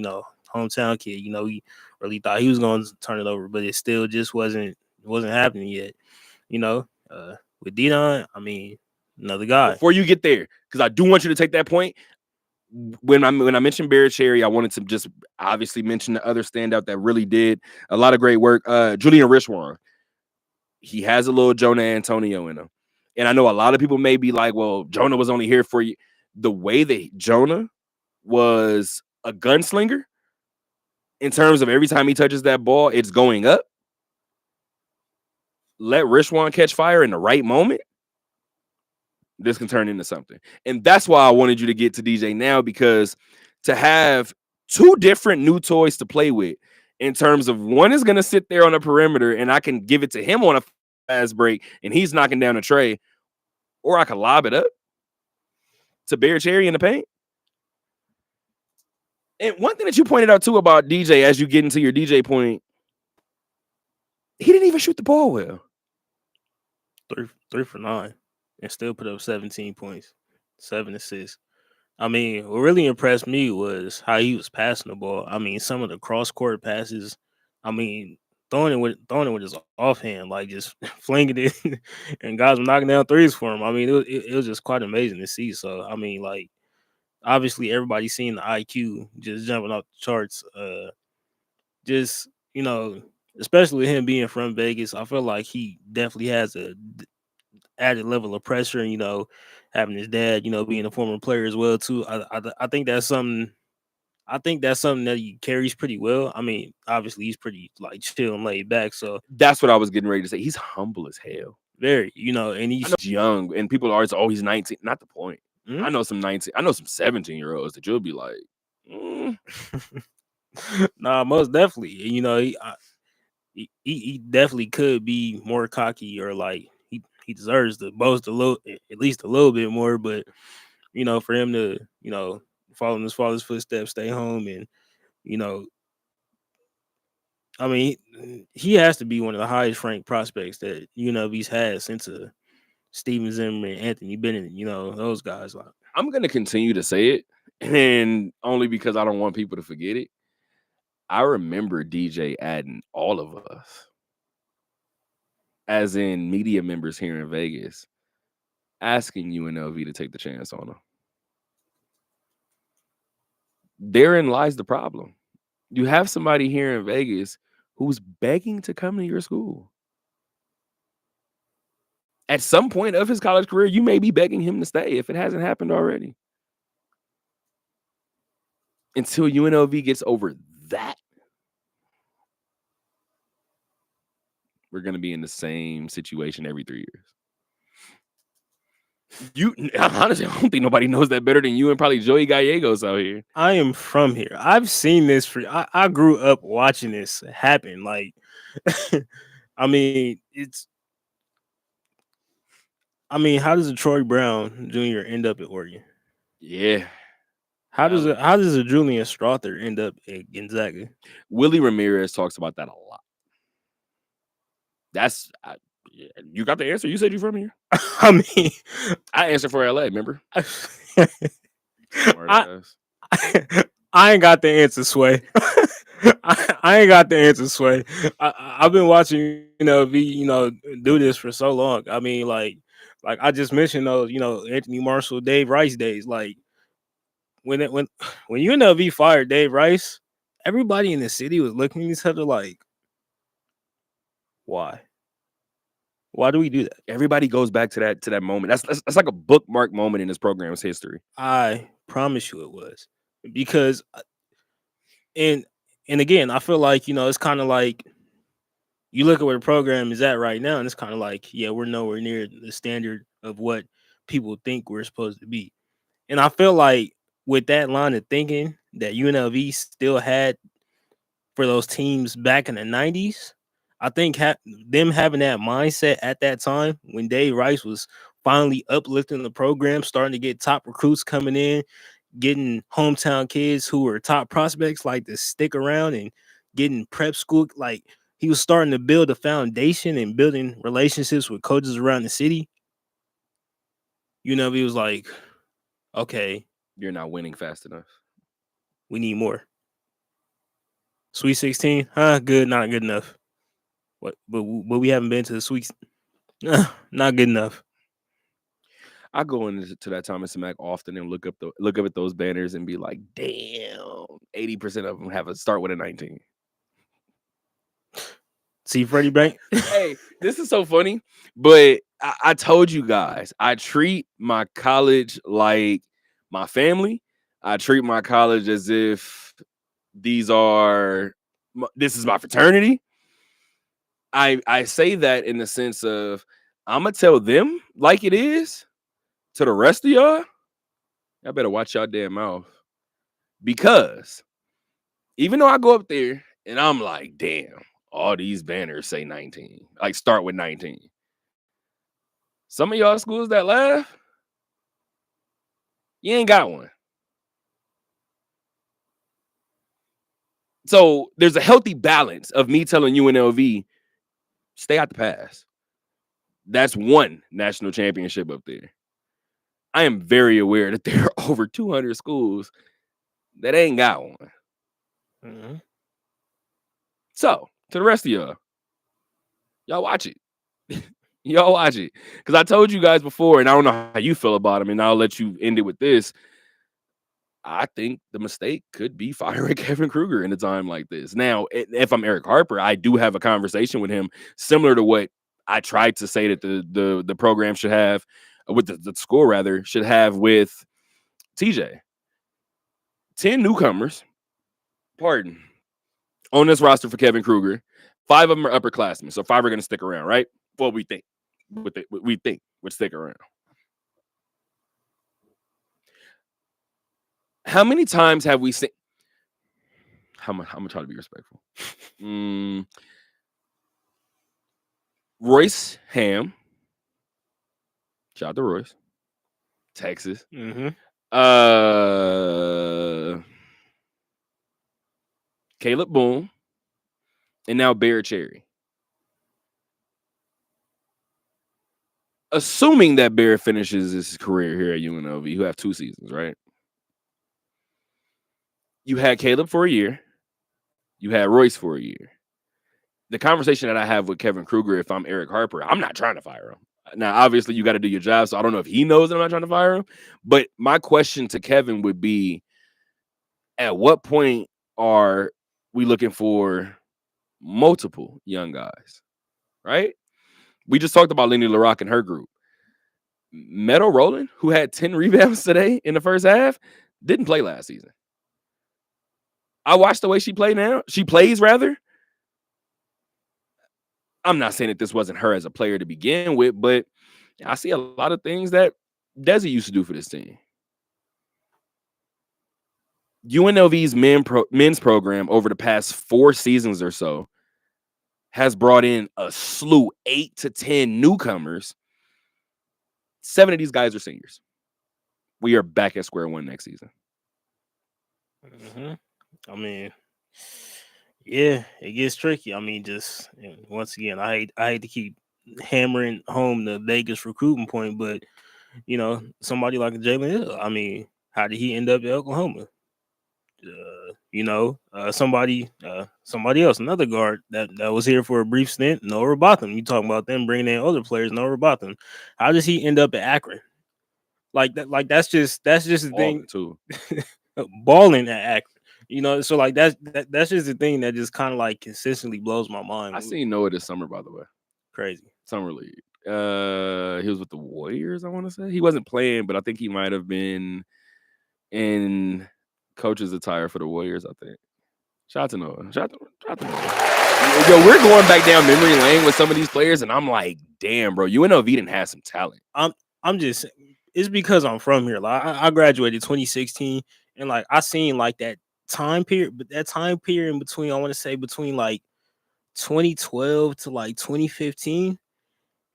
hometown kid, we really thought he was going to turn it over, but it still just wasn't happening yet. With Deion, I mean, another guy. Before you get there, because I do want you to take that point. When I mentioned Barrett-Cherry, I wanted to just obviously mention the other standout that really did a lot of great work. Julian Richwan. He has a little Jonah Antonio in him. And I know a lot of people may be like, well, Jonah was only here for you. The way that Jonah was a gunslinger in terms of every time he touches that ball, it's going up. Let Richwan catch fire in the right moment. This can turn into something. And that's why I wanted you to get to DJ now, because to have two different new toys to play with in terms of one is going to sit there on the perimeter and I can give it to him on a fast break and he's knocking down a tray, or I can lob it up to Barrett-Cherry in the paint. And one thing that you pointed out too about DJ, as you get into your DJ point, he didn't even shoot the ball well. 3 for 9. And still put up 17 points, 7 assists. I mean, what really impressed me was how he was passing the ball. I mean, some of the cross-court passes, I mean, throwing it with his offhand, like just flinging it, and guys were knocking down threes for him. I mean, it was just quite amazing to see. So, I mean, like, obviously everybody's seeing the IQ just jumping off the charts. Just, especially with him being from Vegas, I feel like he definitely has a added level of pressure, and having his dad, being a former player as well too. I think that's something. I think that's something that he carries pretty well. I mean, obviously he's pretty like chill and laid back. So that's what I was getting ready to say. He's humble as hell. Very, and he's young, and people are always, oh, he's 19. Not the point. I know some 17-year-olds that you'll be like, nah, most definitely. He definitely could be more cocky, or like he deserves to boast at least a little bit more. But for him to follow in his father's footsteps, stay home, and I mean, he has to be one of the highest ranked prospects that UNLV's had since Steven Zimmer and Anthony Bennett. Those guys. Like, I'm gonna continue to say it, and only because I don't want people to forget it. I remember DJ adding all of us, as in media members here in Vegas, asking UNLV to take the chance on him. Therein lies the problem. You have somebody here in Vegas who's begging to come to your school. At some point of his college career, you may be begging him to stay if it hasn't happened already. Until UNLV gets over that, we're going to be in the same situation every 3 years. Honestly, I don't think nobody knows that better than you and probably Joey Gallegos out here. I am from here. I've seen this I grew up watching this happen. Like, I mean, how does a Troy Brown Jr. end up at Oregon? Yeah. How does a Julian Strother end up at Gonzaga? Willie Ramirez talks about that a lot. You got the answer. You said you're from here. I mean, I answered for LA. Remember? I ain't got the answer, Sway. I ain't got the answer, Sway. I've been watching do this for so long. I mean, like I just mentioned those Anthony Marshall, Dave Rice days. Like when UNLV fired Dave Rice, everybody in the city was looking at each other like, why? Why do we do that? Everybody goes back to that moment. That's like a bookmark moment in this program's history. I promise you it was. Because and again, I feel like, it's kind of like you look at where the program is at right now, and it's kind of like, yeah, we're nowhere near the standard of what people think we're supposed to be. And I feel like with that line of thinking that UNLV still had for those teams back in the 90s, I think them having that mindset at that time when Dave Rice was finally uplifting the program, starting to get top recruits coming in, getting hometown kids who were top prospects like to stick around and getting prep school. Like he was starting to build a foundation and building relationships with coaches around the city. UNLV was like, okay, You're not winning fast enough. we need more. Sweet 16, good, not good enough. What? But we haven't been to the Sweet. Not good enough. I go into that Thomas and Mack often and look up at those banners and be like, damn, 80% of them have a start with a 19. See Freddie Bank. Hey, this is so funny, but I told you guys, I treat my college like my family. I treat my college as if this is my fraternity. I say that in the sense of I'm gonna tell them like it is to the rest of y'all. Y'all better watch y'all damn mouth, because even though I go up there and I'm like, damn, all these banners say 19, like start with 19. Some of y'all schools that laugh, you ain't got one. So there's a healthy balance of me telling UNLV, stay out the pass. That's one national championship up there. I am very aware that there are over 200 schools that ain't got one. Mm-hmm. So to the rest of y'all watch it. Y'all watch it. Because I told you guys before, and I don't know how you feel about him, and I'll let you end it with this. I think the mistake could be firing Kevin Kruger in a time like this. Now, if I'm Eric Harper, I do have a conversation with him similar to what I tried to say that the program should have, with the school rather, should have with TJ. 10 newcomers, on this roster for Kevin Kruger. 5 of them are upperclassmen, so 5 are going to stick around, right? Well, we think. We think would stick around. How many times have we seen? I'm gonna try to be respectful. Royce Ham, shout out to Royce, Texas. Mm-hmm. Caleb Boone, and now Bear Cherry. Assuming that Bear finishes his career here at UNLV, who have 2 seasons, right? You had Caleb for a year. You had Royce for a year. The conversation that I have with Kevin Kruger, if I'm Eric Harper, I'm not trying to fire him. Now, obviously, you got to do your job, so I don't know if he knows that I'm not trying to fire him. But my question to Kevin would be, at what point are we looking for multiple young guys, right? We just talked about Lenny LaRock and her group. Meadow Rowland, who had 10 rebounds today in the first half, didn't play last season. I watched the way she plays rather. I'm not saying that this wasn't her as a player to begin with, but I see a lot of things that Desi used to do for this team. UNLV's men's program over the past 4 seasons or so has brought in a slew, 8 to 10 newcomers. 7 of these guys are seniors. We are back at square one next season. Mm-hmm. I mean, yeah, it gets tricky. I mean, just once again, I hate to keep hammering home the Vegas recruiting point, but somebody like Jalen Hill. I mean, how did he end up at Oklahoma? Somebody else, another guard that was here for a brief stint, Noah Robotham. You talking about them bringing in other players, Noah Robotham. How does he end up at Akron? Like that, that's just the thing too. Balling at Akron, so like that's just the thing that just kind of like consistently blows my mind. I seen Noah this summer, by the way. Crazy. Summer league. He was with the Warriors, I want to say. He wasn't playing, but I think he might have been in coach's attire for the Warriors, I think. Shout out to Noah. Shout out to Noah. Yo, we're going back down memory lane with some of these players, and I'm like, damn, bro, UNLV didn't have some talent. I'm just, it's because I'm from here. Like I graduated 2016, and like I seen like that time period, but that time period in between, I want to say between like 2012 to like 2015,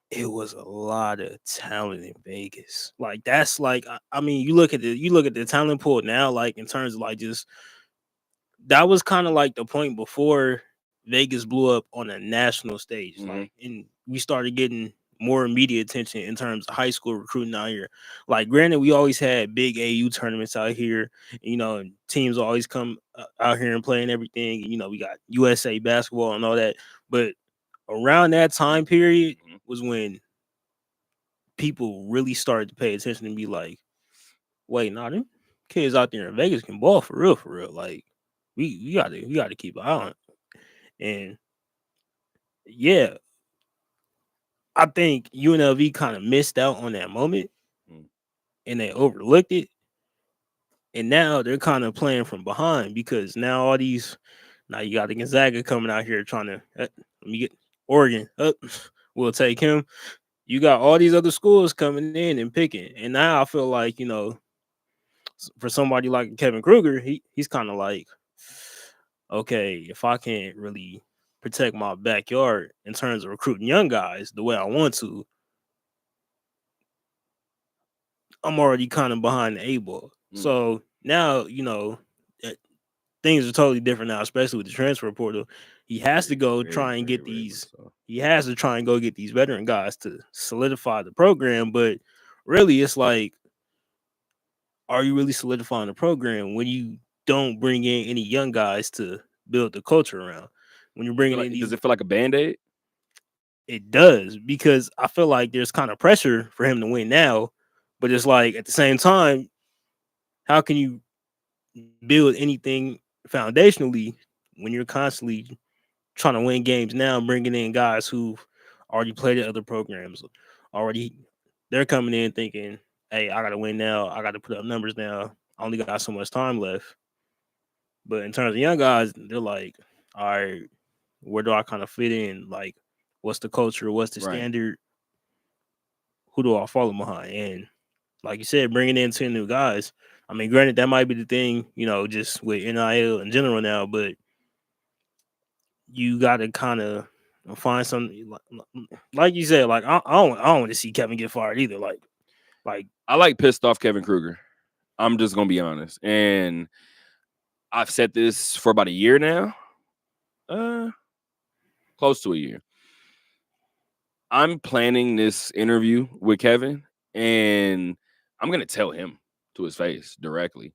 it was a lot of talent in Vegas. Like that's like I mean, you look at the talent pool now, like in terms of like just that was kind of like the point before Vegas blew up on a national stage. Mhm. Like, and we started getting more media attention in terms of high school recruiting out here. Like, granted, we always had big AU tournaments out here, and teams always come out here and play and everything. We got USA basketball and all that. But around that time period was when people really started to pay attention and be like, wait, nah, them kids out there in Vegas can ball for real. Like, we gotta keep an eye on it. And yeah, I think UNLV kind of missed out on that moment and they overlooked it. And now they're kind of playing from behind because now you got the Gonzaga coming out here trying to let me get Oregon up. We'll take him. You got all these other schools coming in and picking. And now I feel like, for somebody like Kevin Kruger, he's kind of like, okay, if I can't really protect my backyard in terms of recruiting young guys the way I want to, I'm already kind of behind the 8-ball. So now, things are totally different now, especially with the transfer portal. He has to go try and get these. He has to try and go get these veteran guys to solidify the program. But really, it's like, are you really solidifying the program when you don't bring in any young guys to build the culture around? When you're bringing in these, does it feel like a Band-Aid? It does, because I feel like there's kind of pressure for him to win now, but it's like at the same time, how can you build anything foundationally when you're constantly trying to win games now, bringing in guys who've already played at other programs, they're coming in thinking, hey, I gotta win now, I gotta put up numbers now, I only got so much time left. But in terms of young guys, they're like, all right, where do I kind of fit in? Like, what's the culture? What's the standard? Who do I follow behind? And like you said, bringing in 10 new guys. I mean, granted, that might be the thing, just with NIL in general now, but you got to kind of find something like you said. Like I don't want to see Kevin get fired either. Like I like pissed off Kevin Kruger. I'm just gonna be honest, and I've said this for about a year now, close to a year. I'm planning this interview with Kevin, and I'm going to tell him to his face directly.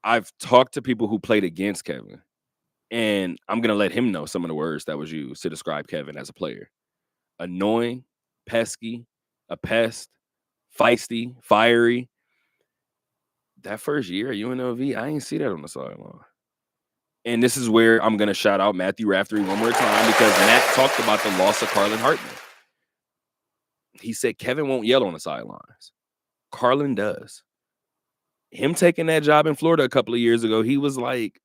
I've talked to people who played against Kevin, and I'm going to let him know some of the words that was used to describe Kevin as a player. Annoying, pesky, a pest, feisty, fiery. That first year at UNLV, I ain't see that on the sideline. And this is where I'm going to shout out Matthew Raftery one more time, because Matt talked about the loss of Carlin Hartman. He said Kevin won't yell on the sidelines. Carlin does. Him taking that job in Florida a couple of years ago, he was like,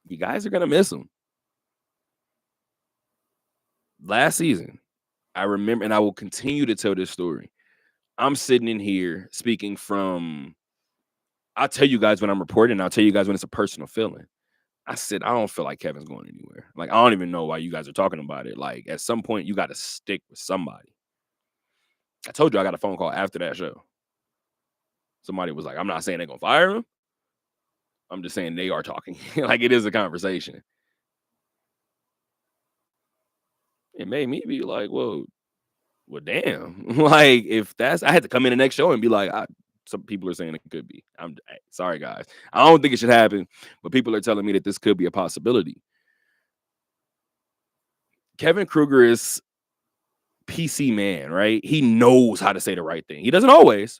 you guys are going to miss him. Last season, I remember, and I will continue to tell this story. I'm sitting in here speaking from, I'll tell you guys when I'm reporting, I'll tell you guys when it's a personal feeling. I said, I don't feel like Kevin's going anywhere. Like, I don't even know why you guys are talking about it. Like, at some point, you got to stick with somebody. I told you I got a phone call after that show. Somebody was like, I'm not saying they're going to fire him. I'm just saying they are talking. Like, it is a conversation. It made me be like, well, damn. Like, if that's, I had to come in the next show and be like, some people are saying it could be. I'm sorry, guys. I don't think it should happen, but people are telling me that this could be a possibility. Kevin Kruger is PC man, right? He knows how to say the right thing. He doesn't always,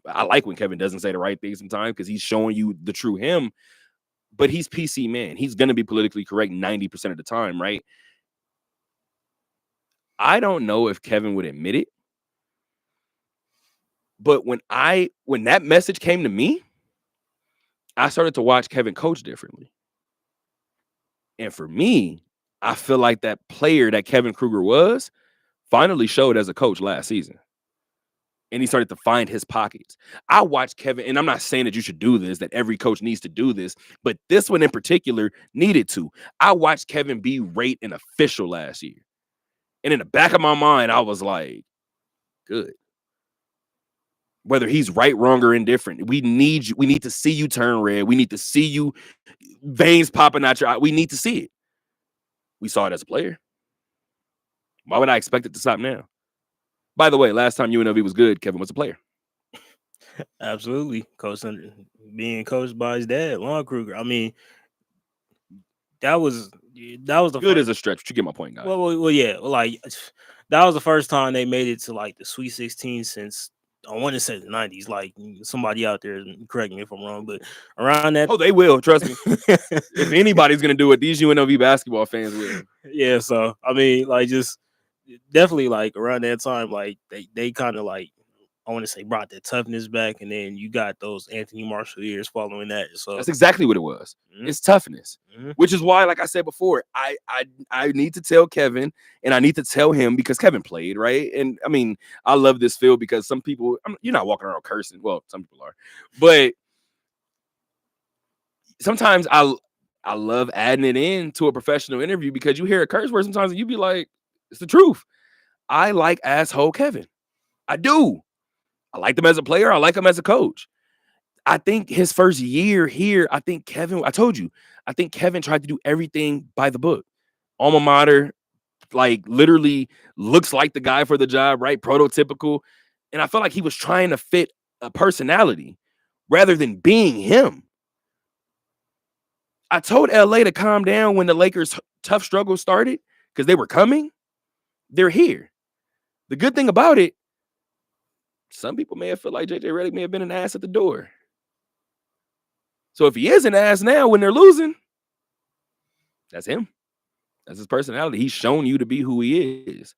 I like when Kevin doesn't say the right thing sometimes, because he's showing you the true him, but he's PC man. He's going to be politically correct 90% of the time, right? I don't know if Kevin would admit it, but when that message came to me, I started to watch Kevin coach differently. And for me, I feel like that player that Kevin Kruger was finally showed as a coach last season. And he started to find his pockets. I watched Kevin, and I'm not saying that you should do this, that every coach needs to do this, but this one in particular needed to. I watched Kevin berate an official last year. And in the back of my mind, I was like, good. Whether he's right, wrong, or indifferent, we need you. We need to see you turn red. We need to see you veins popping out your eye. We need to see it. We saw it as a player. Why would I expect it to stop now? By the way, last time UNLV was good, Kevin was a player. Absolutely. Being coached by his dad, Lon Kruger. I mean, that was the Good first, as a stretch, but you get my point, guys. well, yeah. Like that was the first time they made it to like the Sweet 16 since I want to say the 90s. Like somebody out there, correct me if I'm wrong, but around that. Oh, they will, trust me. If anybody's gonna do it, these UNLV basketball fans will. Yeah, so I mean, like just definitely like around that time, like they kind of like I want to say brought that toughness back, and then you got those Anthony Marshall years following that. So That's exactly what it was. It's toughness, which is why, like I said before, I need to tell Kevin, and I need to tell him because Kevin played, right? And I mean, I love this field because some people, you're not walking around cursing. Well, some people are, but sometimes I love adding it in to a professional interview because you hear a curse word sometimes and you be like, it's the truth. I like asshole Kevin. I do. I like him as a player. I like him as a coach. I think his first year here, I think Kevin tried to do everything by the book. Alma mater, like literally looks like the guy for the job, right? Prototypical. And I felt like he was trying to fit a personality rather than being him. I told LA to calm down when the Lakers' tough struggle started because they were coming. They're here. The good thing about it, some people may have felt like JJ Redick may have been an ass at the door. So if he is an ass now when they're losing, that's him. That's his personality. He's shown you to be who he is.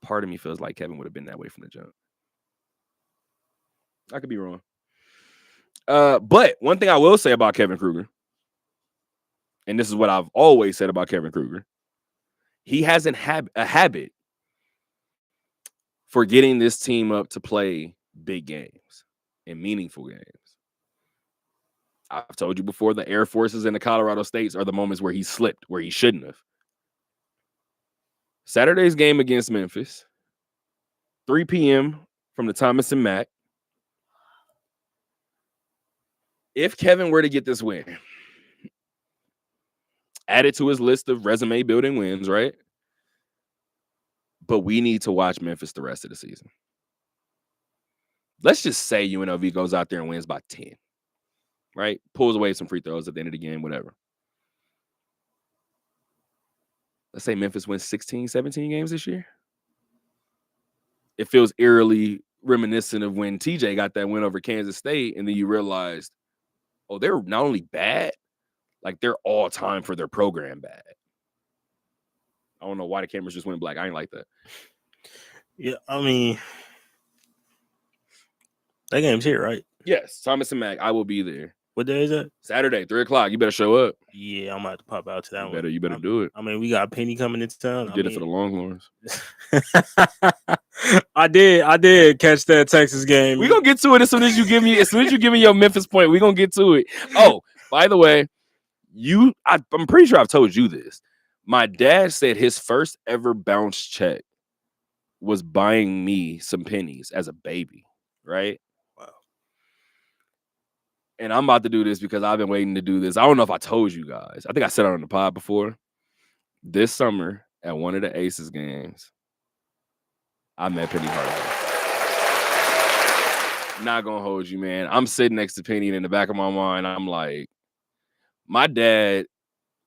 Part of me feels like Kevin would have been that way from the jump. I could be wrong. But one thing I will say about Kevin Kruger, and this is what I've always said about Kevin Kruger, he has a habit for getting this team up to play big games and meaningful games. I've told you before, the Air Forces and the Colorado States are the moments where he slipped, where he shouldn't have. Saturday's game against Memphis, 3 p.m. from the Thomas and Mack. If Kevin were to get this win, add it to his list of resume building wins, right? But we need to watch Memphis the rest of the season. Let's just say UNLV goes out there and wins by 10, right? Pulls away some free throws at the end of the game, whatever. Let's say Memphis wins 16, 17 games this year. It feels eerily reminiscent of when TJ got that win over Kansas State, and then you realized, oh, they're not only bad, like they're all time for their program bad. I don't know why the cameras just went black. I ain't like that. Yeah, I mean, that game's here, right? Yes, Thomas and Mack. I will be there. What day is that? Saturday, 3:00. You better show up. Yeah, I'm gonna have to pop out to that one. You better do it. I mean, we got Penny coming into town. You did it for the Longhorns. I did catch that Texas game. We're gonna get to it as soon as you give me your Memphis point. We're gonna get to it. Oh, by the way, I'm pretty sure I've told you this. My dad said his first ever bounce check was buying me some pennies as a baby, right? Wow. And I'm about to do this because I've been waiting to do this. I don't know if I told you guys. I think I said it on the pod before. This summer at one of the Aces games, I met Penny Hardaway. Not gonna hold you, man. I'm sitting next to Penny, and in the back of my mind, I'm like, my dad.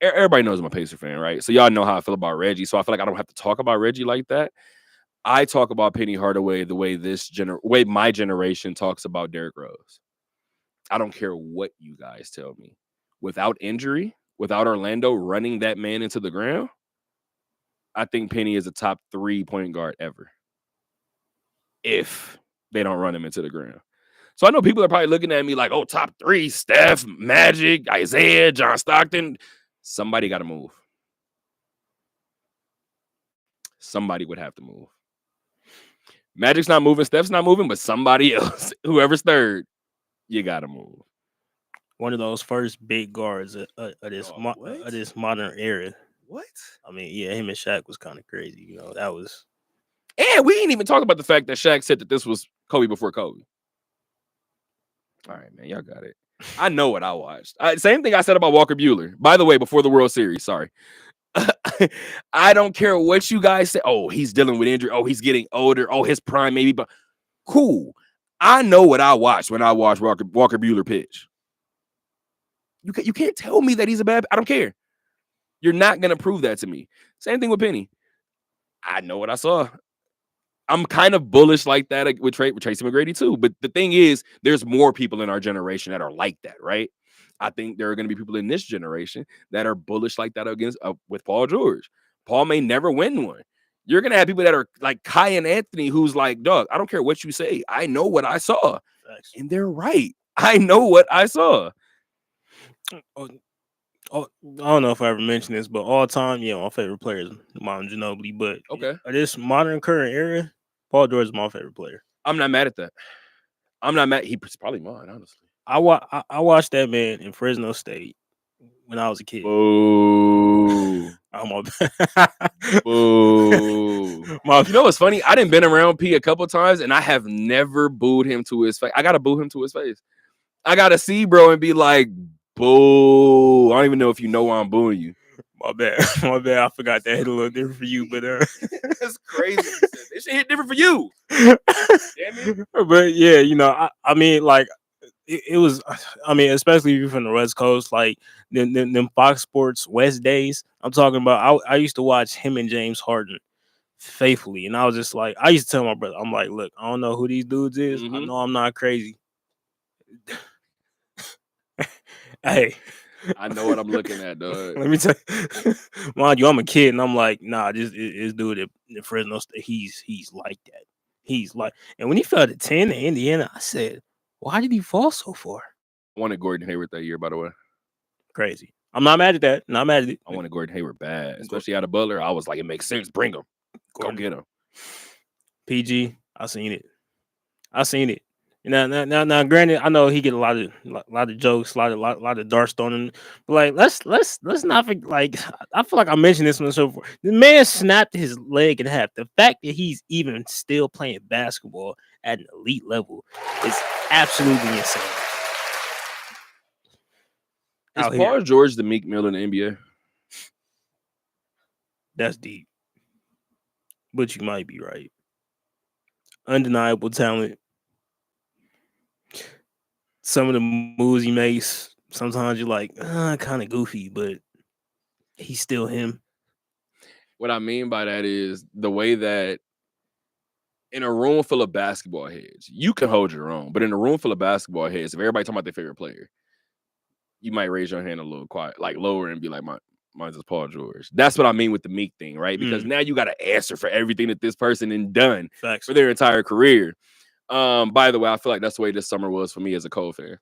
Everybody knows I'm a Pacer fan, right? So y'all know how I feel about Reggie. So I feel like I don't have to talk about Reggie like that. I talk about Penny Hardaway the way way my generation talks about Derrick Rose. I don't care what you guys tell me. Without injury, without Orlando running that man into the ground, I think Penny is a top 3 point guard ever. If they don't run him into the ground. So I know people are probably looking at me like, oh, top 3, Steph, Magic, Isaiah, John Stockton. Somebody got to move. Somebody would have to move. Magic's not moving, Steph's not moving, but somebody else, whoever's third, you got to move. One of those first big guards of this modern era. What? I mean, yeah, him and Shaq was kind of crazy. You know, that was. And we ain't even talk about the fact that Shaq said that this was Kobe before Kobe. All right, man, y'all got it. I know what I watched. Same thing I said about Walker Buehler. By the way, before the World Series, sorry. I don't care what you guys say. Oh, he's dealing with injury. Oh, he's getting older. Oh, his prime maybe. But cool. I know what I watched when I watched Walker Buehler pitch. You can't tell me that he's a bad. I don't care. You're not gonna prove that to me. Same thing with Penny. I know what I saw. I'm kind of bullish like that with Tracy McGrady too. But the thing is, there's more people in our generation that are like that, right? I think there are going to be people in this generation that are bullish like that against with Paul George. Paul may never win one. You're going to have people that are like Kai and Anthony, who's like, dog, I don't care what you say. I know what I saw. Thanks. And they're right. I know what I saw. Oh, I don't know if I ever mentioned this, but all time, yeah, my favorite player is Manu Ginobili. But Okay, this modern current era, Paul George is my favorite player. I'm not mad at that. I'm not mad. He's probably mine, honestly. I watched that man in Fresno State when I was a kid. Boo. I'm a Boo. You know what's funny? I done been around P a couple times, and I have never booed him to his face. I gotta boo him to his face. I gotta see, bro, and be like, boo. I don't even know if you know why I'm booing you. My bad. I forgot that hit a little different for you, but that's crazy. It should hit different for you. Damn it. But yeah, you know, I mean, like it was. I mean, especially if you're from the West Coast, like them Fox Sports West days. I'm talking about. I used to watch him and James Harden faithfully, and I was just like, I used to tell my brother, I'm like, look, I don't know who these dudes is. I know I'm not crazy. Hey. I know what I'm looking at, dog. Let me tell you, mind you, I'm a kid, and I'm like, nah, this dude at Fresno State, he's like that. He's like, and when he fell to 10 in Indiana, I said, why did he fall so far? I wanted Gordon Hayward that year, by the way. Crazy. I'm not mad at that. Not mad at it. I wanted Gordon Hayward bad, especially out of Butler. I was like, it makes sense. Bring him. Go get him. PG, I seen it. Now, granted, I know he get a lot of jokes, a lot of darts thrown in. But like, let's not forget. Like, I feel like I mentioned this one so far. The man snapped his leg in half. The fact that he's even still playing basketball at an elite level is absolutely insane. Is Paul George the Meek Mill in the NBA? That's deep, but you might be right. Undeniable talent. Some of the moves he makes, sometimes you're like, kind of goofy, but he's still him. What I mean by that is the way that in a room full of basketball heads, you can hold your own, but in a room full of basketball heads, if everybody talking about their favorite player, you might raise your hand a little quiet, like lower, and be like, mine's is Paul George. That's what I mean with the Meek thing, right? Because now you got to answer for everything that this person has done for their entire career. By the way, I feel like that's the way this summer was for me as a Cole fan.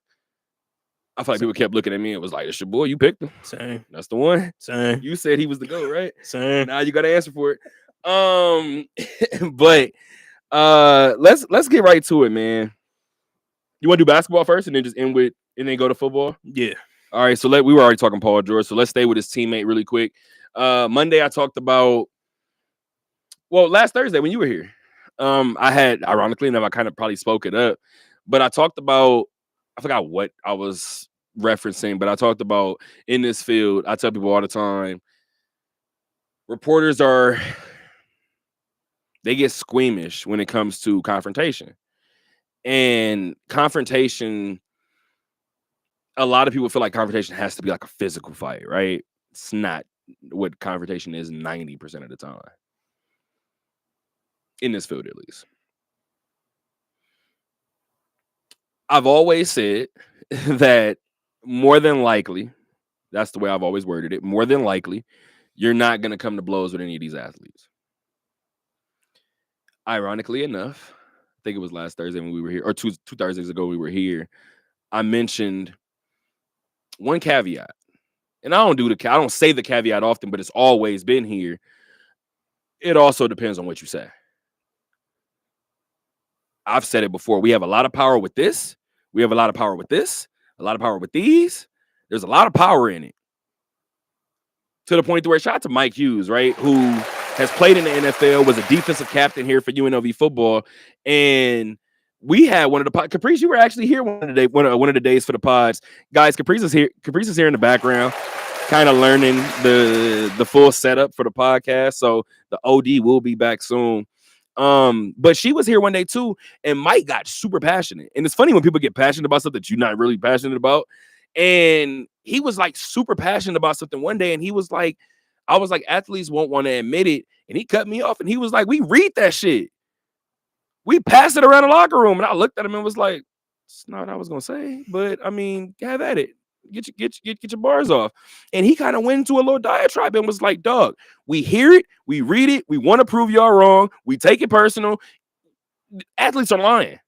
I feel like people kept looking at me and was like, it's your boy, you picked him. Same. That's the one. Same. You said he was the GOAT, right? Same. Now you got to answer for it. But let's get right to it, man. You want to do basketball first and then just end with and then go to football? Yeah. All right. So we were already talking Paul George, so let's stay with his teammate really quick. Monday I talked about last Thursday when you were here. I had, ironically enough, I kind of probably spoke it up, but I talked about, I forgot what I was referencing, but I talked about in this field, I tell people all the time, reporters they get squeamish when it comes to confrontation. And confrontation, a lot of people feel like confrontation has to be like a physical fight, right? It's not what confrontation is 90% of the time. In this field, at least. I've always said that more than likely, that's the way I've always worded it, more than likely, you're not going to come to blows with any of these athletes. Ironically enough, I think it was last Thursday when we were here, or two Thursdays ago we were here, I mentioned one caveat. And I don't say the caveat often, but it's always been here. It also depends on what you say. I've said it before. We have a lot of power with this. We have a lot of power with this. A lot of power with these. There's a lot of power in it. To the point where, shout out to Mike Hughes, right? Who has played in the NFL, was a defensive captain here for UNLV football. And we had one of the Caprice, you were actually here one of the days for the pods. Guys, Caprice is here in the background, kind of learning the full setup for the podcast. So the OD will be back soon. But she was here one day too, and Mike got super passionate. And it's funny when people get passionate about something that you're not really passionate about. And he was like super passionate about something one day, and he was like, I was like, athletes won't want to admit it. And he cut me off, and he was like, we read that shit. We pass it around the locker room. And I looked at him and was like, it's not what I was gonna say, but I mean, have at it. Get your bars off. And he kind of went into a little diatribe and was like, dog, we hear it, we read it, we want to prove y'all wrong, we take it personal. Athletes are lying.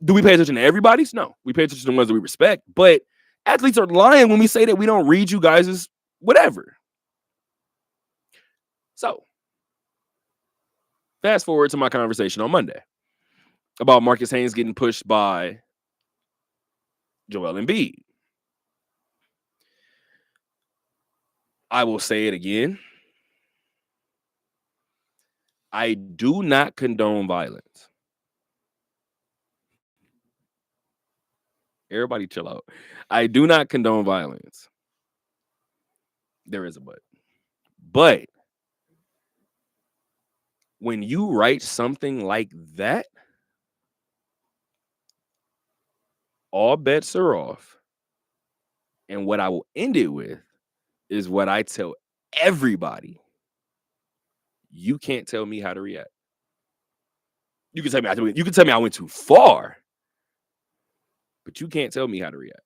Do we pay attention to everybody's? No, we pay attention to the ones that we respect, but athletes are lying when we say that we don't read you guys' whatever. So fast forward to my conversation on Monday about Marcus Haynes getting pushed by Joel Embiid. I will say it again. I do not condone violence. Everybody chill out. I do not condone violence. There is a but. But when you write something like that, all bets are off. And what I will end it with is what I tell everybody. You can't tell me how to react. You can tell me I went too far, but you can't tell me how to react.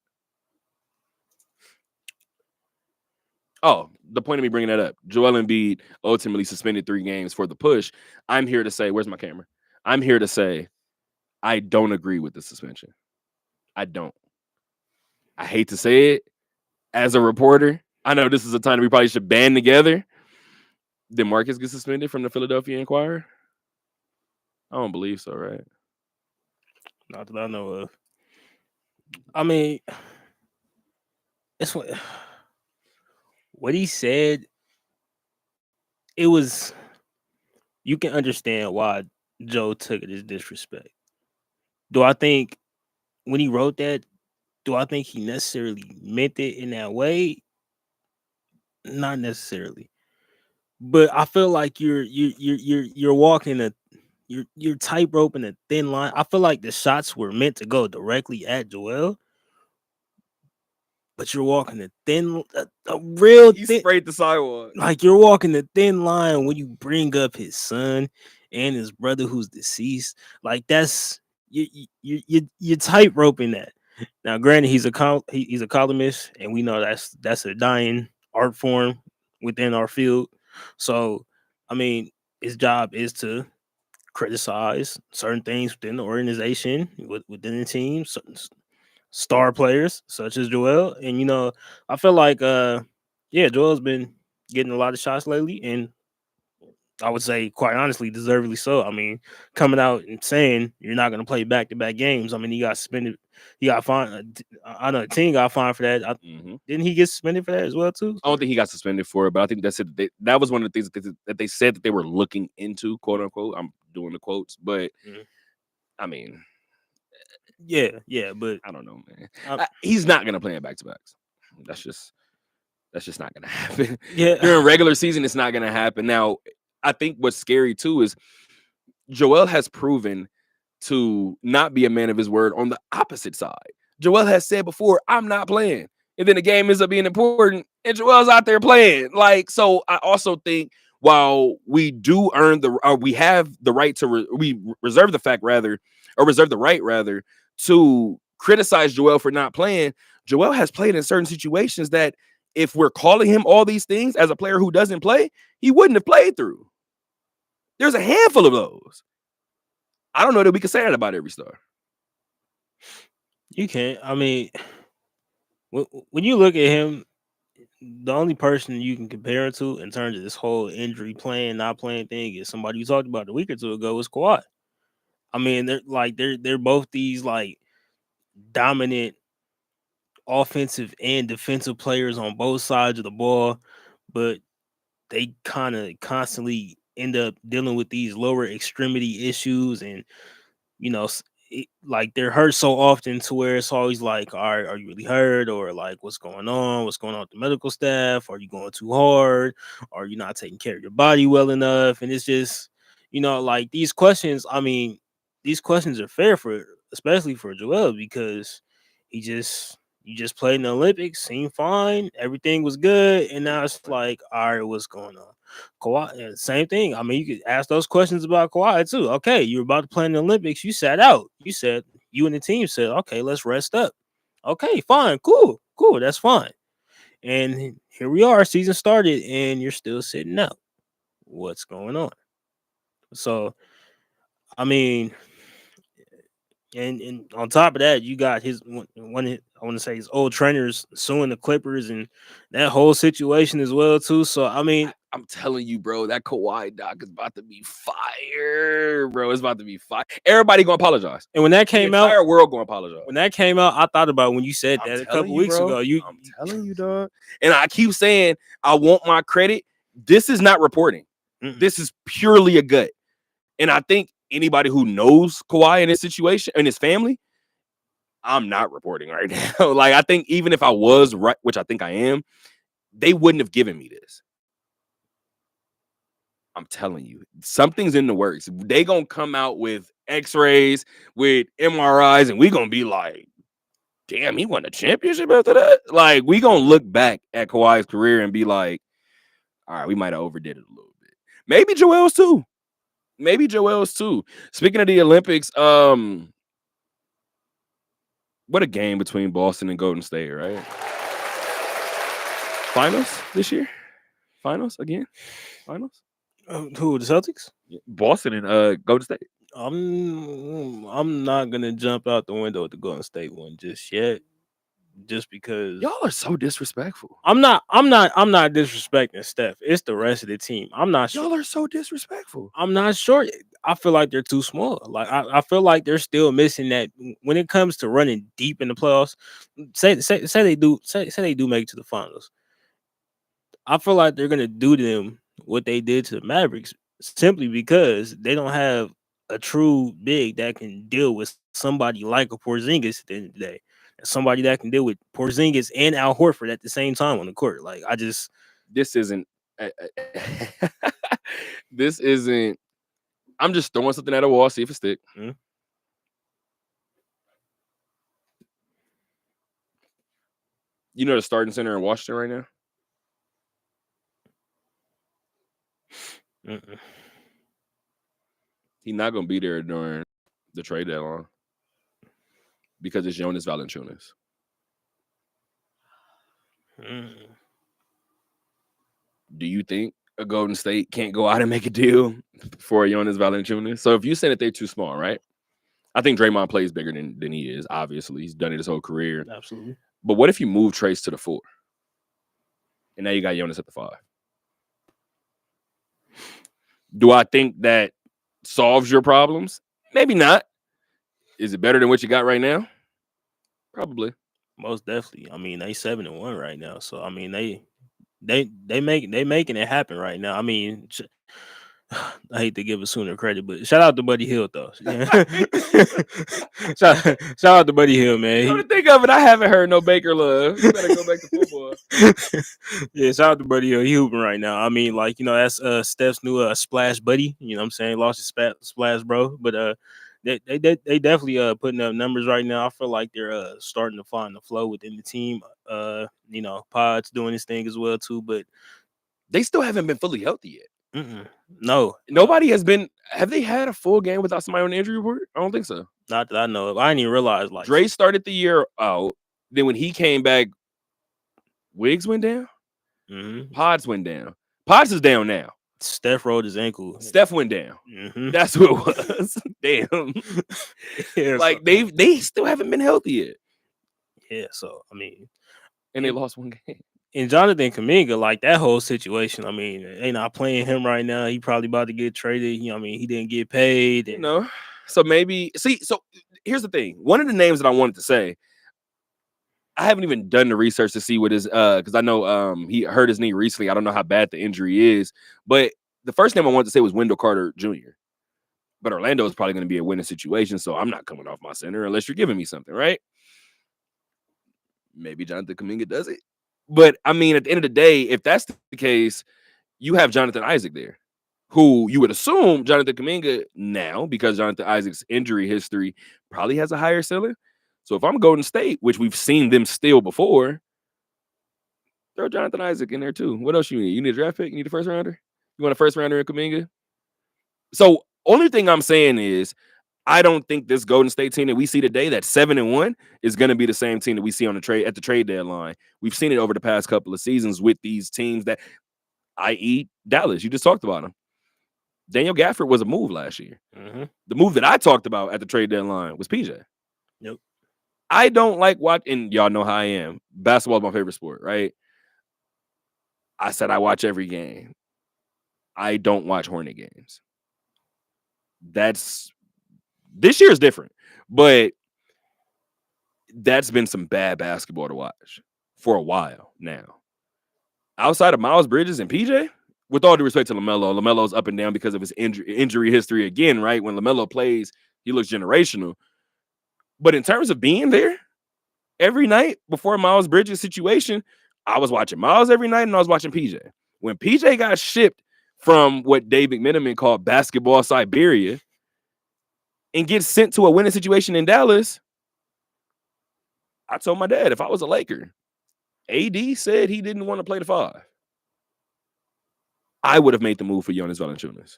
Oh, the point of me bringing that up, Joel Embiid ultimately suspended 3 games for the push. I'm here to say, where's my camera? I'm here to say, I don't agree with the suspension. I don't. I hate to say it as a reporter. I know this is a time we probably should band together. Did Marcus get suspended from the Philadelphia Inquirer? I don't believe so, right? Not that I know of. I mean, it's what he said. It was, you can understand why Joe took it as disrespect. Do I think when he wrote that, do I think he necessarily meant it in that way? Not necessarily. But I feel like you're walking you're tightrope in a thin line. I feel like the shots were meant to go directly at Joel, but you're walking a real He thin. sprayed the sidewalk. Like you're walking a thin line when you bring up his son and his brother who's deceased. Like that's you're tightroping that. Now, granted, he's a columnist, and we know that's a dying art form within our field. So, I mean, his job is to criticize certain things within the organization, within the team, certain star players such as Joel. And you know, I feel like Joel's been getting a lot of shots lately, and I would say, quite honestly, deservedly so. I mean, coming out and saying you're not going to play back-to-back games. I mean, he got suspended. He got fined. I know the team got fined for that. Didn't he get suspended for that as well, too? I don't think he got suspended for it, but I think that's it. That was one of the things that they said that they were looking into, quote unquote. I'm doing the quotes, but I mean, yeah, but I don't know, man. He's not going to play in back-to-backs. That's just not going to happen. Yeah, during regular season, it's not going to happen. Now, I think what's scary too is Joel has proven to not be a man of his word on the opposite side. Joel has said before, I'm not playing. And then the game ends up being important and Joel's out there playing. Like, so I also think while we do we have the right to, we reserve the right to criticize Joel for not playing, Joel has played in certain situations that if we're calling him all these things as a player who doesn't play, he wouldn't have played through. There's a handful of those. I don't know that we can say that about every star. You can't. I mean, when you look at him, the only person you can compare him to in terms of this whole injury playing, not playing thing is somebody you talked about a week or two ago was Kawhi. I mean, they're both these like dominant offensive and defensive players on both sides of the ball, but they kind of constantly end up dealing with these lower extremity issues, and like they're hurt so often to where it's always like, all right, are you really hurt, or like what's going on with the medical staff? Are you going too hard? Are you not taking care of your body well enough? And it's just like these questions. I mean, these questions are fair especially for Joel, because you just played in the Olympics, seemed fine, everything was good, and now it's like, all right, what's going on? Kawhi, same thing. I mean, you could ask those questions about Kawhi too. Okay, you're about to play in the Olympics, you sat out. You and the team said, okay, let's rest up. Okay, fine, cool, that's fine. And here we are, season started, and you're still sitting out. What's going on? So, I mean, and on top of that, you got his old trainers suing the Clippers and that whole situation as well too. So I mean, I'm telling you, bro, that Kawhi doc is about to be fire, bro. It's about to be fire. Everybody gonna apologize. And when that came the out, entire world gonna apologize. When that came out, I thought about when you said I'm that a couple you, weeks bro. ago. I'm telling you, dog. And I keep saying I want my credit. This is not reporting. This is purely a gut. And I think anybody who knows Kawhi in his situation and his family, I'm not reporting right now. Like, I think even if I was right, which I think I am, they wouldn't have given me this. I'm telling you, something's in the works. They gonna come out with X-rays, with MRIs, and we gonna be like, damn, he won a championship after that. Like, we gonna look back at Kawhi's career and be like, all right, we might have overdid it a little bit. Maybe Joel's too. Speaking of the Olympics, what a game between Boston and Golden State, right? Finals this year? Finals again? Finals? Who, the Celtics? Boston and Golden State. I'm not gonna jump out the window at the Golden State one just yet, just because y'all are so disrespectful. I'm not disrespecting Steph. It's the rest of the team. I'm not sure. Y'all are so disrespectful. I'm not sure. I feel like they're too small. Like I feel like they're still missing that when it comes to running deep in the playoffs. Say they do make it to the finals. I feel like they're gonna do to them what they did to the Mavericks simply because they don't have a true big that can deal with somebody like a Porzingis at the end of the day. Somebody that can deal with Porzingis and Al Horford at the same time on the court. Like, this isn't this isn't. I'm just throwing something at a wall, see if it stick. Mm-hmm. You know the starting center in Washington right now? Mm-mm. He's not gonna be there during the trade deadline because it's Jonas Valanciunas. Do you think a Golden State can't go out and make a deal for Jonas Valanciunas? So if you say that they're too small, right? I think Draymond plays bigger than he is. Obviously, he's done it his whole career. Absolutely. But what if you move Trace to the 4? And now you got Jonas at the 5. Do I think that solves your problems? Maybe not. Is it better than what you got right now? Probably. Most definitely. I mean, they 7-1 right now. So I mean, they making it happen right now. I mean, I hate to give a Sooner credit, but shout out to Buddy Hield though. shout out to Buddy Hield, man. Come to think of it, I haven't heard no Baker love. You better go back to football. Yeah, shout out to Buddy Hield. He hooping right now. I mean, like, that's Steph's new splash buddy. You know what I'm saying? Lost his splash, bro. But they definitely putting up numbers right now. I feel like they're starting to find the flow within the team. Pod's doing his thing as well too, but they still haven't been fully healthy yet. No, nobody has been. Have they had a full game without somebody on the injury report? I don't think so. Not that I know of. I didn't even realize. Like, Dre started the year out. Then when he came back, Wiggs went down. Mm-hmm. Pods went down. Pods is down now. Steph rolled his ankle. Steph went down. Mm-hmm. That's who it was. Damn. Yeah, Like so, they still haven't been healthy yet. yeah. So I mean, And they lost one game. and Jonathan Kuminga, like that whole situation. I mean, they not playing him right now. He probably about to get traded. You know, I mean, he didn't get paid. You know. So maybe so here's the thing. One of the names that I wanted to say, I haven't even done the research to see what his because I know he hurt his knee recently. I don't know how bad the injury is, but the first name I wanted to say was Wendell Carter Jr. But Orlando is probably going to be a winning situation, so I'm not coming off my center unless you're giving me something, right? Maybe Jonathan Kuminga does it. But I mean, at the end of the day, if that's the case, you have Jonathan Isaac there, who you would assume Jonathan Kuminga now, because Jonathan Isaac's injury history probably has a higher ceiling. So if I'm Golden State, which we've seen them steal before, throw Jonathan Isaac in there too. What else you need? You need a draft pick? You need a first rounder? You want a first rounder in Kuminga? So only thing I'm saying is I don't think this Golden State team that we see today, that's 7-1, is going to be the same team that we see on the trade at the trade deadline. We've seen it over the past couple of seasons with these teams that, i.e., Dallas. You just talked about them. Daniel Gafford was a move last year. Mm-hmm. The move that I talked about at the trade deadline was PJ. Yep. I don't like watching. Y'all know how I am. Basketball is my favorite sport, right? I said I watch every game. I don't watch Hornet games. This year is different, but that's been some bad basketball to watch for a while now. Outside of Miles Bridges and PJ, with all due respect to LaMelo, LaMelo's up and down because of his injury history again, right? When LaMelo plays, he looks generational. But in terms of being there every night before Miles Bridges' situation, I was watching Miles every night and I was watching PJ. When PJ got shipped from what Dave McMenamin called basketball Siberia and gets sent to a winning situation in Dallas, I told my dad if I was a Laker, AD said he didn't want to play the 5. I would have made the move for Jonas Valanciunas.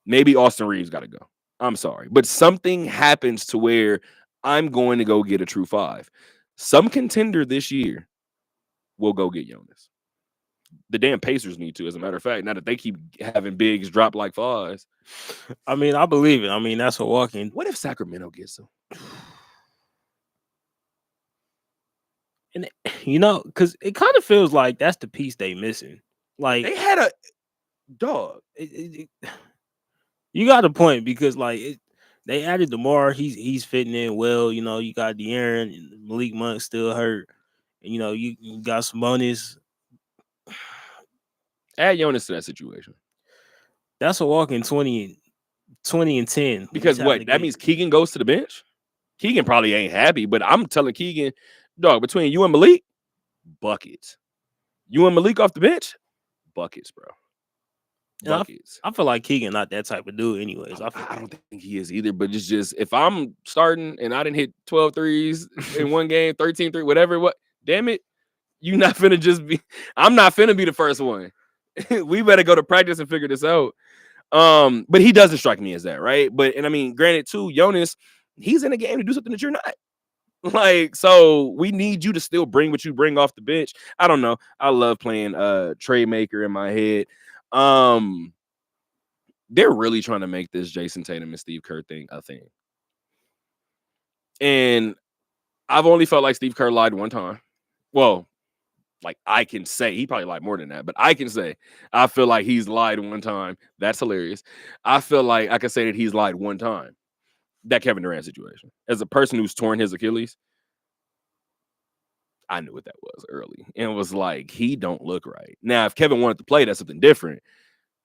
Maybe Austin Reeves got to go. I'm sorry. But something happens to where I'm going to go get a true 5. Some contender this year will go get Jonas. The damn Pacers need to, as a matter of fact, now that they keep having bigs drop like 5s. I mean, I believe it. I mean, that's a walk-in. What if Sacramento gets them? And you know, because it kind of feels like that's the piece they missing. Like They had a dog. You got a point because they added DeMar. He's fitting in well. You know, you got De'Aaron, Malik Monk still hurt. And, you know, you got Sabonis. Add Jonas to that situation. That's a walk in 20 and 10. Because what? That means Keegan goes to the bench? Keegan probably ain't happy, but I'm telling Keegan, dog, between you and Malik, buckets. You and Malik off the bench, buckets, bro. Buckets. I feel like Keegan not that type of dude anyways. I don't think he is either, but it's just if I'm starting and I didn't hit 12 threes in one game, 13 3, whatever, what, damn it, you not finna just be, I'm not finna be the first one. We better go to practice and figure this out. But he doesn't strike me as that, right? But, and I mean, granted too, Jonas, he's in a game to do something that you're not. Like, so we need you to still bring what you bring off the bench. I don't know. I love playing trade maker in my head. They're really trying to make this Jason Tatum and Steve Kerr thing a thing. And I've only felt like Steve Kerr lied one time. Well, like I can say he probably lied more than that, but I can say I feel like he's lied one time. That's hilarious. I feel like I can say that he's lied one time. That Kevin Durant situation. As a person who's torn his Achilles, I knew what that was early. And it was like, he don't look right. Now, if Kevin wanted to play, that's something different.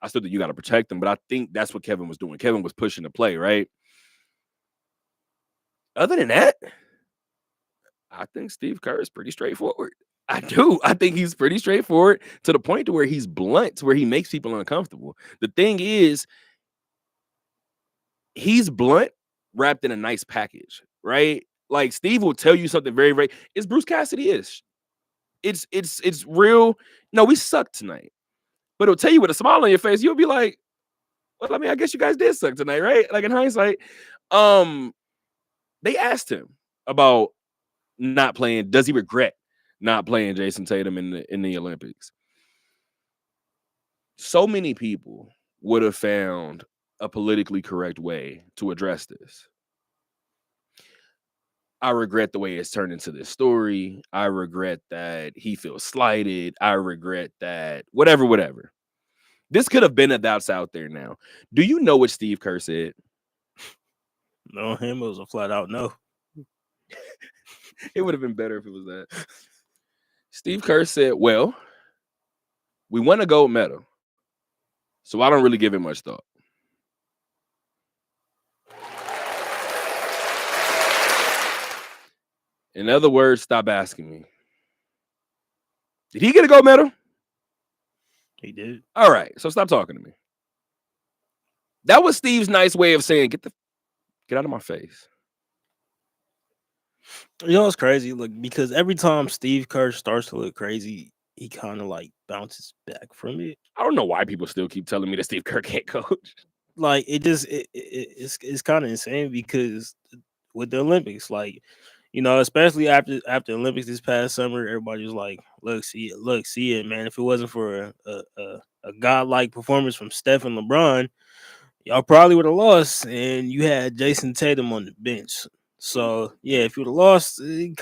I still think you got to protect him, but I think that's what Kevin was doing. Kevin was pushing the play, right? Other than that, I think Steve Kerr is pretty straightforward. I do. I think he's pretty straightforward to the point to where he's blunt, to where he makes people uncomfortable. The thing is, he's blunt wrapped in a nice package, right? Like Steve will tell you something very, very. It's Bruce Cassidy-ish. It's real. No, we sucked tonight, but it'll tell you with a smile on your face. You'll be like, "Well, I mean, I guess you guys did suck tonight, right?" Like in hindsight, they asked him about not playing. Does he regret not playing Jason Tatum in the Olympics. So many people would have found a politically correct way to address this. I regret the way it's turned into this story. I regret that he feels slighted. I regret that whatever. This could have been a that's out there now. Do you know what Steve Kerr said? No, him it was a flat out no. It would have been better if it was that. Steve Kerr said, well, we won a gold medal, so I don't really give it much thought. In other words, stop asking me. Did he get a gold medal? He did. All right, so stop talking to me. That was Steve's nice way of saying, get out of my face. You know what's crazy? Look, because every time Steve Kerr starts to look crazy, he kind of like bounces back from it. I don't know why people still keep telling me that Steve Kerr can't coach. Like it's kind of insane because with the Olympics, like, you know, especially after the Olympics this past summer, everybody was like, see it, man. If it wasn't for a godlike performance from Steph and LeBron, y'all probably would have lost, and you had Jason Tatum on the bench. So yeah, if you would have lost, it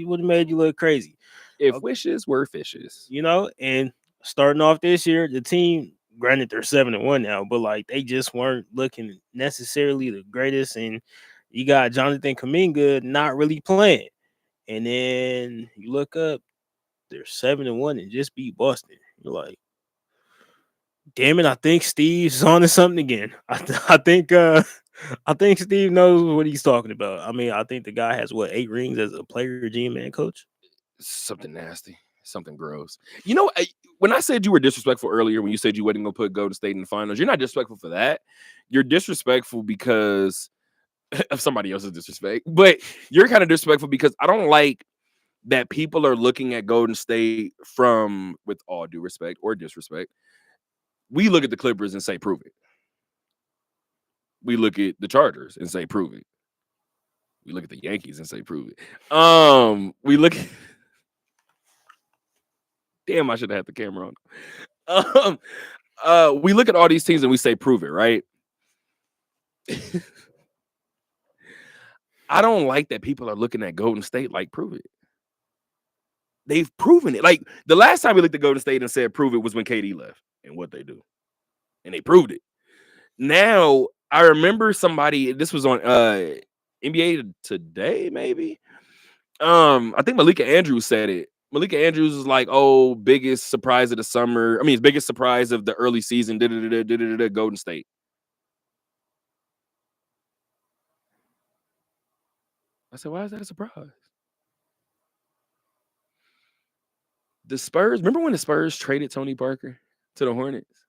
would have made you look crazy. If wishes were fishes, you know. And starting off this year, the team, granted they're 7-1 now, but like they just weren't looking necessarily the greatest. And you got Jonathan Kuminga not really playing, and then you look up, they're 7-1 and just beat Boston. You're like, damn it! I think Steve's on to something again. I think Steve knows what he's talking about. I mean, I think the guy has 8 rings as a player, GM, and coach. Something nasty, something gross. You know, when I said you were disrespectful earlier, when you said you wasn't gonna put Golden State in the finals, you're not disrespectful for that. You're disrespectful because of somebody else's disrespect, but you're kind of disrespectful because I don't like that people are looking at Golden State from, with all due respect or disrespect, we look at the Clippers and say, prove it. We look at the Chargers and say, prove it. We look at the Yankees and say, prove it. We look at... Damn, I should have had the camera on. We look at all these teams and we say, prove it, right? I don't like that people are looking at Golden State like, prove it. They've proven it. Like, the last time we looked at Golden State and said, prove it, was when KD left and what they do. And they proved it. Now, I remember somebody, this was on NBA Today, maybe. I think Malika Andrews said it. Malika Andrews was like, oh, biggest surprise of the summer. I mean, biggest surprise of the early season, Golden State. I said, why is that a surprise? The Spurs, remember when the Spurs traded Tony Parker to the Hornets?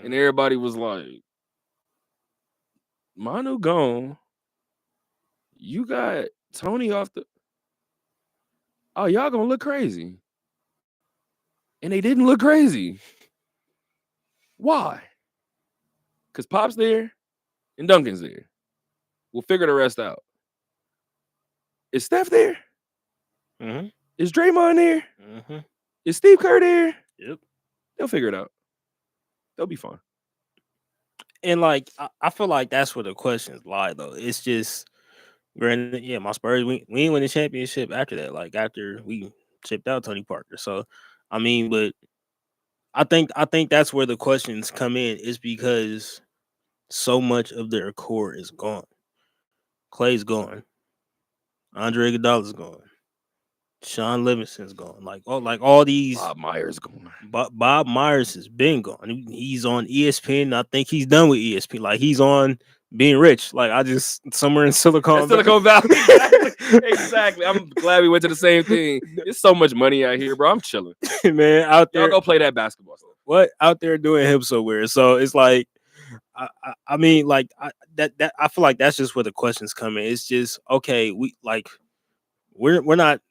And everybody was like, Manu gone. You got Tony off the... Oh, y'all gonna look crazy. And they didn't look crazy. Why? Because Pop's there and Duncan's there. We'll figure the rest out. Is Steph there? Mm-hmm. Is Draymond there? Mm-hmm. Is Steve Kerr there? Yep. They'll figure it out. They'll be fine. And like, I feel like that's where the questions lie, though. It's just, granted, yeah, my Spurs, we ain't win the championship after that. Like, after we shipped out Tony Parker. So, I mean, but I think that's where the questions come in, is because so much of their core is gone. Clay's gone. Andre Iguodala's gone. Sean Livingston's gone. Like all these. Bob Myers gone. Bob Myers has been gone. He's on ESPN. I think he's done with ESPN. Like, he's on Being Rich. Like, I just somewhere in Silicon Valley. Exactly. I'm glad we went to the same thing. There's so much money out here, bro. I'm chilling. Man, out there. Y'all go play that basketball stuff. What out there doing him so weird? So it's like, I mean, like, that I feel like that's just where the questions come in. It's just, okay, we're not,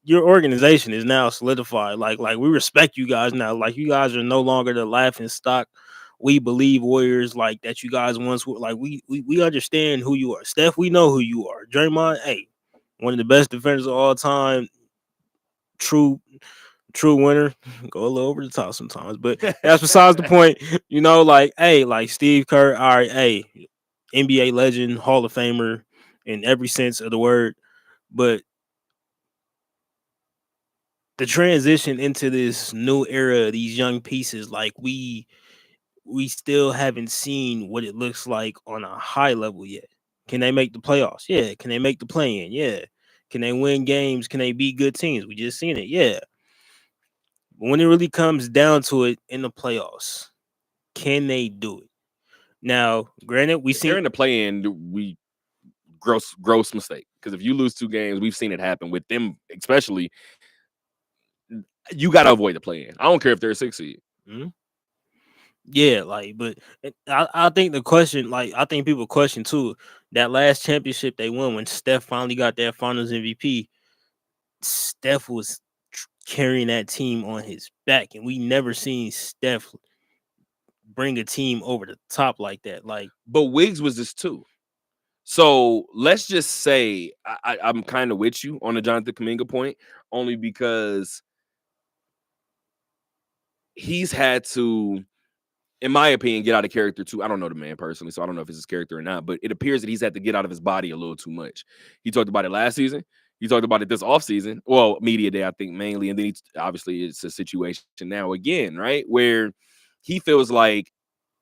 your organization is now solidified. Like we respect you guys now. Like, you guys are no longer the laughing stock. We believe Warriors, like, that you guys once were. Like, we understand who you are. Steph, we know who you are. Draymond, hey, one of the best defenders of all time. true winner go a little over the top sometimes, but that's besides the point. You know, like, hey, like Steve Kerr, all right, hey, NBA legend, Hall of Famer in every sense of the word, but the transition into this new era, these young pieces, like we still haven't seen what it looks like on a high level yet. Can they make the playoffs? Yeah. Can they make the play-in? Yeah. Can they win games? Can they beat good teams? We just seen it. Yeah. But when it really comes down to it in the playoffs, can they do it? Now, granted, we If they're seen in the play-in, we gross mistake. Because if you lose 2 games, we've seen it happen with them, especially. You got to avoid the play-in. I don't care if they're a 6 seed. Mhm. Yeah, like, but I think the question, like, I think people question too, that last championship they won when Steph finally got that Finals MVP. Steph was carrying that team on his back, and we never seen Steph bring a team over the top like that. Like, But Wiggs was this too. So let's just say I'm kind of with you on the Jonathan Kuminga point, only because he's had to, in my opinion, get out of character too. I don't know the man personally, so I don't know if it's his character or not, but it appears that he's had to get out of his body a little too much. He talked about it last season. He talked about it this offseason. Well, media day, I think, mainly. And then obviously it's a situation now again, right? Where he feels like,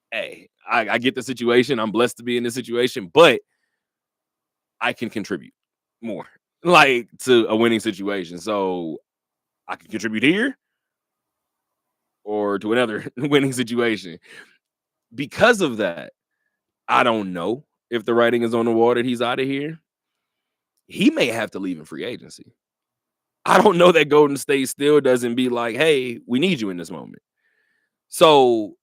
hey, I get the situation. I'm blessed to be in this situation, but I can contribute more, like, to a winning situation. So I can contribute here or to another winning situation. Because of that, I don't know if the writing is on the wall that he's out of here. He may have to leave in free agency. I don't know that Golden State still doesn't be like, hey, we need you in this moment. So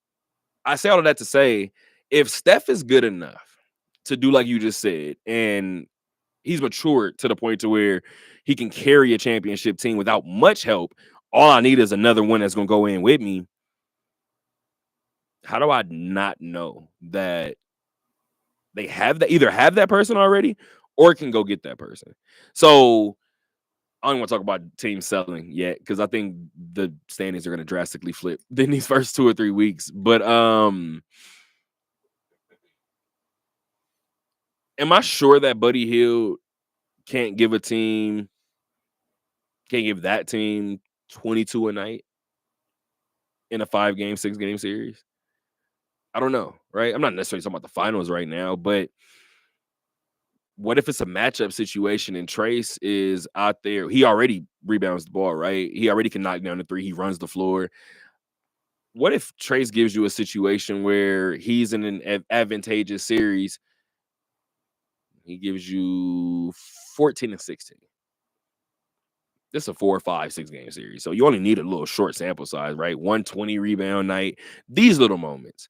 I say all of that to say, if Steph is good enough to do like you just said, and he's matured to the point to where he can carry a championship team without much help, all I need is another one that's going to go in with me. How do I not know that they have that, either have that person already or can go get that person? So I don't want to talk about team selling yet because I think the standings are going to drastically flip in these first 2 or 3 weeks. But am I sure that Buddy Hield can't give that team 22 a night in a 5-game, 6-game series? I don't know, right? I'm not necessarily talking about the finals right now, but what if it's a matchup situation and Trace is out there? He already rebounds the ball, right? He already can knock down the 3. He runs the floor. What if Trace gives you a situation where he's in an advantageous series? He gives you 14 and 16. This is a 4, 5, 6-game series. So you only need a little short sample size, right? 120 rebound night. These little moments.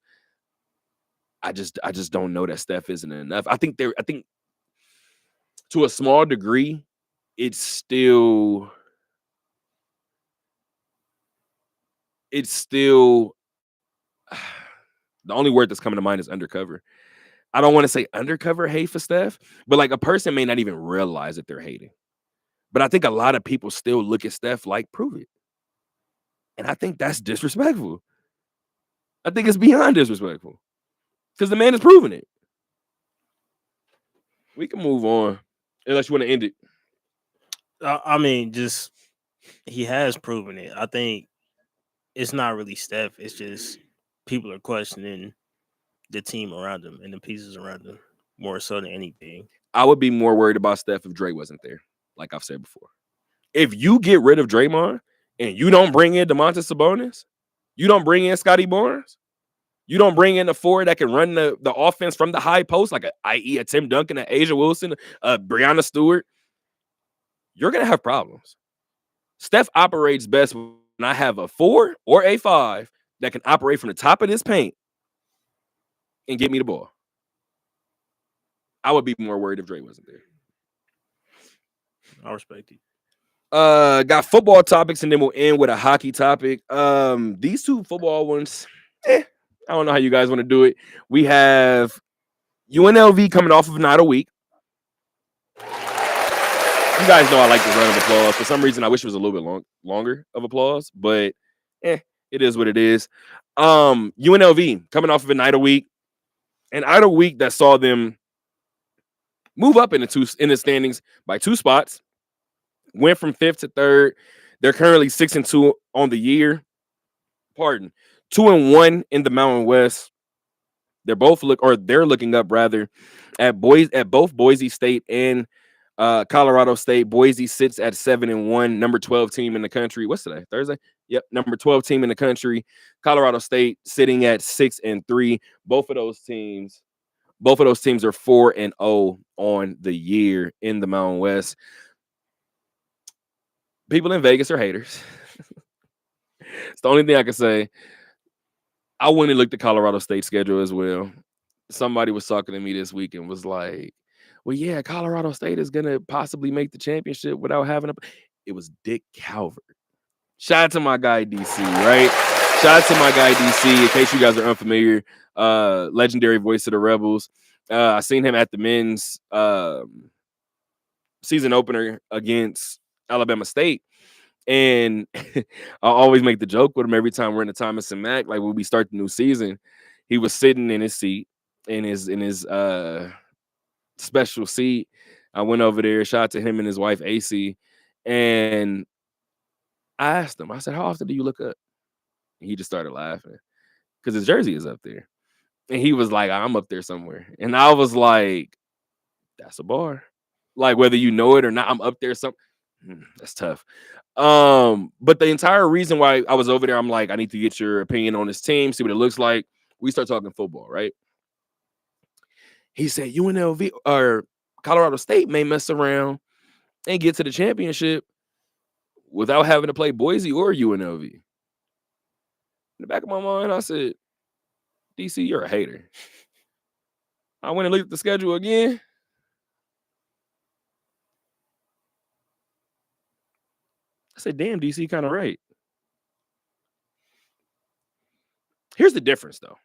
I just don't know that Steph isn't enough. I think to a small degree, it's still the only word that's coming to mind is undercover. I don't want to say undercover hate for Steph, but like a person may not even realize that they're hating. But I think a lot of people still look at Steph like, prove it. And I think that's disrespectful. I think it's beyond disrespectful because the man is proving it. We can move on unless you want to end it. I mean, just he has proven it. I think it's not really Steph. It's just people are questioning the team around him and the pieces around him more so than anything. I would be more worried about Steph if Dre wasn't there, like I've said before. If you get rid of Draymond and you don't bring in Domantas Sabonis, you don't bring in Scotty Barnes, you don't bring in a 4 that can run the offense from the high post, like i.e. a Tim Duncan, a Asia Wilson, a Breanna Stewart, you're going to have problems. Steph operates best when I have a 4 or a 5 that can operate from the top of this paint and get me the ball. I would be more worried if Dre wasn't there. I respect it. Got football topics, and then we'll end with a hockey topic. These 2 football ones, I don't know how you guys want to do it. We have UNLV coming off of not a week. You guys know I like the round of applause. For some reason, I wish it was a little bit longer of applause, but it is what it is. UNLV coming off of an idle week that saw them move up in the standings by 2 spots, went from 5th to 3rd. They're currently 6-2 on the year. 2-1 in the Mountain West. They're looking up rather at both Boise State and Colorado State. Boise sits at 7-1, number 12 team in the country. What's today? Thursday? Yep, number 12 team in the country. Colorado State sitting at 6-3. Both of those teams are 4-0 on the year in the Mountain West. People in Vegas are haters. It's the only thing I can say. I went and looked at Colorado State schedule as well. Somebody was talking to me this week and was like, well, yeah, Colorado State is going to possibly make the championship without having It was Dick Calvert. Shout out to my guy, DC, right? Shout out to my guy, DC. In case you guys are unfamiliar, legendary voice of the Rebels. I seen him at the men's season opener against Alabama State. And I always make the joke with him every time we're in the Thomas and Mack. Like when we start the new season, he was sitting in his seat, in his special seat. I went over there, shout out to him and his wife AC, and I asked him, I said, how often do you look up? And he just started laughing because his jersey is up there. And he was like, I'm up there somewhere. And I was like, that's a bar. Like whether you know it or not, I'm up there that's tough. But the entire reason why I was over there, I'm like, I need to get your opinion on this team, see what it looks like. We start talking football, right? He said UNLV or Colorado State may mess around and get to the championship without having to play Boise or UNLV. In the back of my mind, I said, DC, you're a hater. I went and looked at the schedule again. I said, damn, DC kind of right. Here's the difference, though.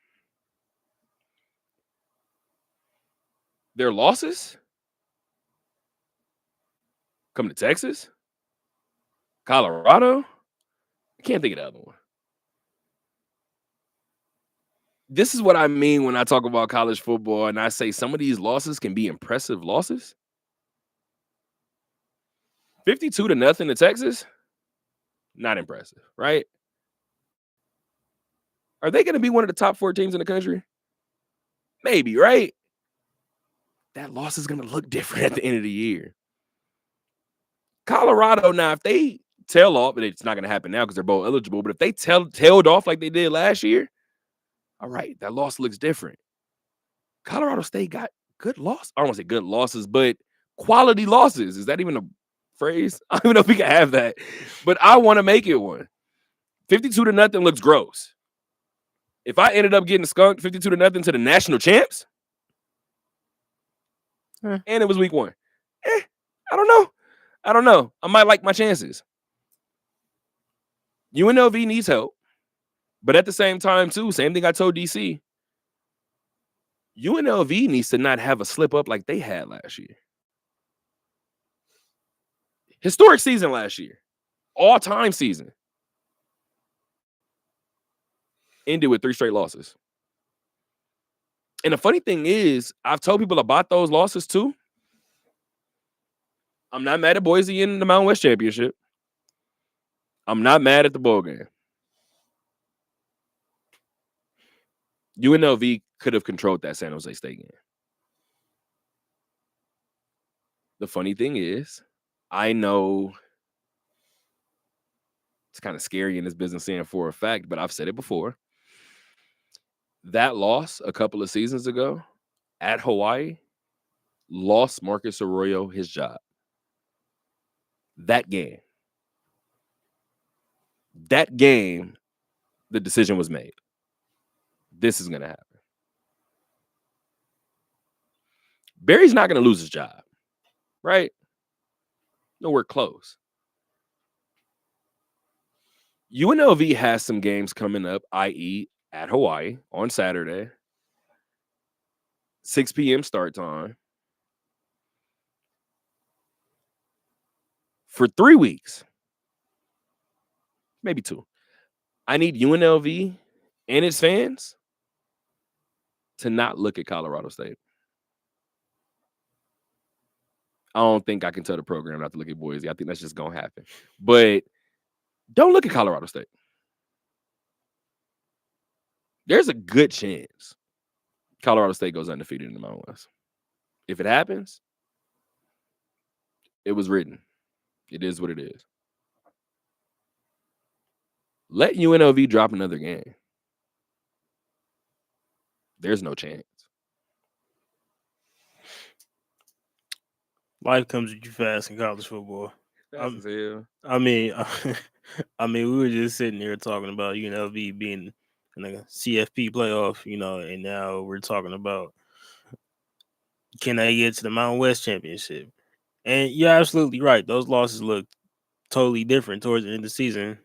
Their losses come to Texas, Colorado. I can't think of the other one. This is what I mean when I talk about college football and I say some of these losses can be impressive losses. 52-0 to Texas, not impressive, right? Are they going to be one of the top 4 teams in the country? Maybe, right? That loss is going to look different at the end of the year. Colorado, now, if they tail off, and it's not going to happen now because they're both eligible, but if they tailed off like they did last year, all right, that loss looks different. Colorado State got good loss. I don't want to say good losses, but quality losses. Is that even a phrase? I don't even know if we can have that, but I want to make it one. 52-0 looks gross. If I ended up getting skunked 52-0 to the national champs, and it was week 1, I don't know. I might like my chances. UNLV needs help. But at the same time, too, same thing I told DC. UNLV needs to not have a slip up like they had last year. Historic season last year. All-time season. Ended with 3 straight losses. And the funny thing is, I've told people about those losses, too. I'm not mad at Boise in the Mountain West Championship. I'm not mad at the bowl game. UNLV could have controlled that San Jose State game. The funny thing is, I know it's kind of scary in this business saying for a fact, but I've said it before. That loss a couple of seasons ago at Hawaii lost Marcus Arroyo his job. That game, the decision was made. This is going to happen. Barry's not going to lose his job, right? Nowhere close. UNLV has some games coming up, i.e. at Hawaii on Saturday. 6 p.m. start time. for 3 weeks, maybe 2. I need UNLV and its fans to not look at Colorado State. I don't think I can tell the program not to look at Boise. I think that's just going to happen. But don't look at Colorado State. There's a good chance Colorado State goes undefeated in the Mountain West. If it happens, it was written. It is what it is. Let UNLV drop another game. There's no chance. Life comes at you fast in college football. Fast as hell. I mean, we were just sitting here talking about UNLV being in a CFP playoff, and now we're talking about can they get to the Mountain West Championship? And you're absolutely right. Those losses look totally different towards the end of the season.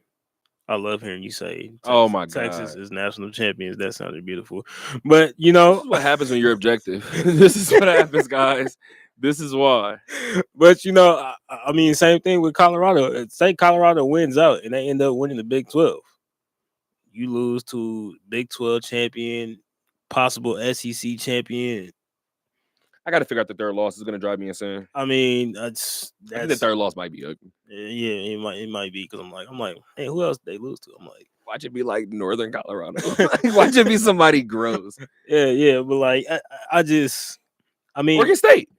I love hearing you say, Oh my Texas God. is national champions. That sounded beautiful. But, This is what happens when you're objective. This is what happens, guys. This is why. But, I mean, same thing with Colorado. Say Colorado wins out and they end up winning the Big 12. You lose to Big 12 champion, possible SEC champion. I got to figure out the third loss. Is going to drive me insane. I mean, I think the third loss might be ugly. Yeah, it might be because I'm like, hey, who else did they lose to? I'm like, watch it be like Northern Colorado. Watch it be somebody gross. Yeah, but like, I mean, Oregon State,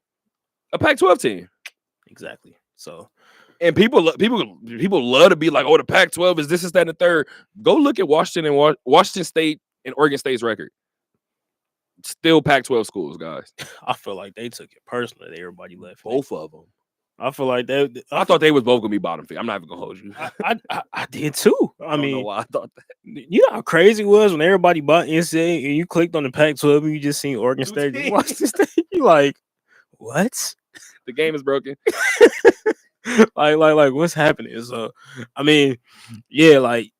a Pac-12 team, exactly. So, and people love to be like, oh, the Pac-12 is this, is that, and the third. Go look at Washington State and Oregon State's record. Still Pac-12 schools, guys. I feel like they took it personally that everybody left. Both of them. I feel like they. I thought they was both gonna be bottom feed. I'm not even gonna hold you. I did too. I don't mean, know why I thought that. You know how crazy it was when everybody bought NCAA and you clicked on the Pac-12 and you just seen Oregon State and Washington State. You like, what? The game is broken. like what's happening? So, I mean, yeah, like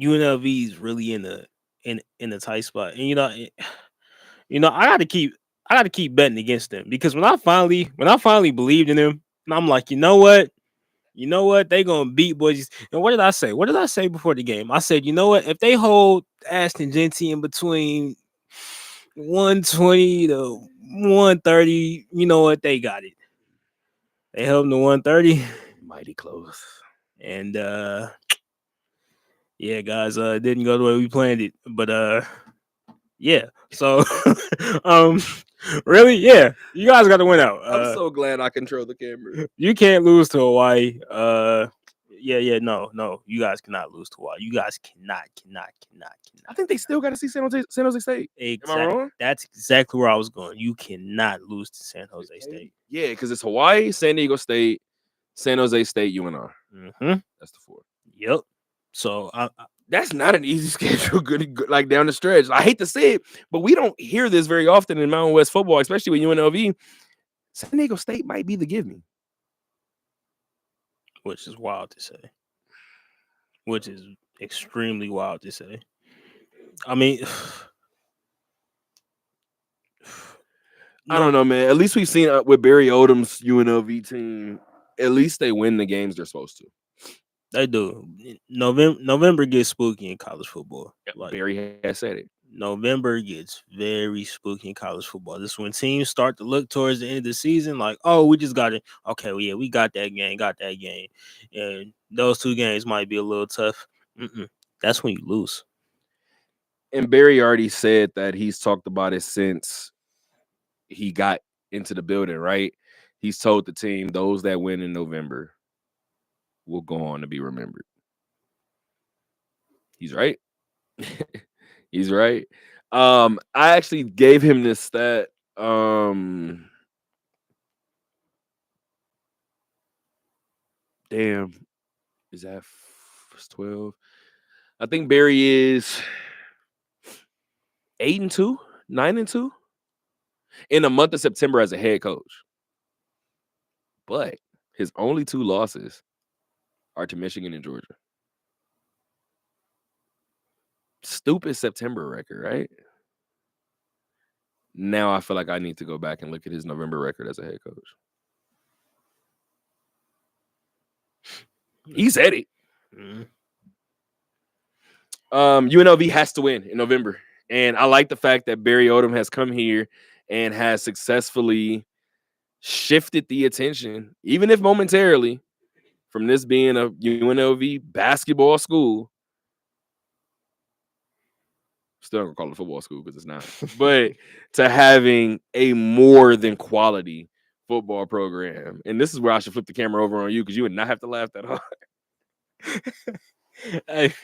UNLV is really in a tight spot, and I got to keep betting against them because when I finally believed in them, and I'm like, you know what, they gonna beat Boise. And what did I say? What did I say before the game? I said, you know what, if they hold Ashton Genty in between 120 to 130, you know what, they got it. They held them to 130, mighty close, and yeah, guys, it didn't go the way we planned it, but yeah. So, really, yeah, you guys got to win out. I'm so glad I control the camera. You can't lose to Hawaii. No, you guys cannot lose to Hawaii. You guys cannot. I think they still got to see San Jose State. Exactly. Am I wrong? That's exactly where I was going. You cannot lose to San Jose State. Yeah, because it's Hawaii, San Diego State, San Jose State, UNR. Mm-hmm. That's the 4. Yep. So that's not an easy schedule. Good, like down the stretch. I hate to say it, but we don't hear this very often in Mountain West football, especially with UNLV. San Diego State might be the give me, which is wild to say. Which is extremely wild to say. I mean, I don't know, man. At least we've seen with Barry Odom's UNLV team. At least they win the games they're supposed to. They do. November gets spooky in college football. Like Barry has said it. November gets very spooky in college football. This is when teams start to look towards the end of the season, like, oh, we just got it. Okay, well, yeah, we got that game. And those 2 games might be a little tough. That's when you lose. And Barry already said that he's talked about it since he got into the building, right? He's told the team those that win in November will go on to be remembered. He's right. He's right. I actually gave him this stat. Damn. Is that 12? I think Barry is 8-2, 9-2 in the month of September as a head coach. But his only 2 losses are to Michigan and Georgia. Stupid September record, right? Now I feel like I need to go back and look at his November record as a head coach. He said it. Mhm. UNLV has to win in November. And I like the fact that Barry Odom has come here and has successfully shifted the attention, even if momentarily, from this being a UNLV basketball school. Still gonna call it a football school because it's not, but to having a more than quality football program. And this is where I should flip the camera over on you because you would not have to laugh that hard. Hey,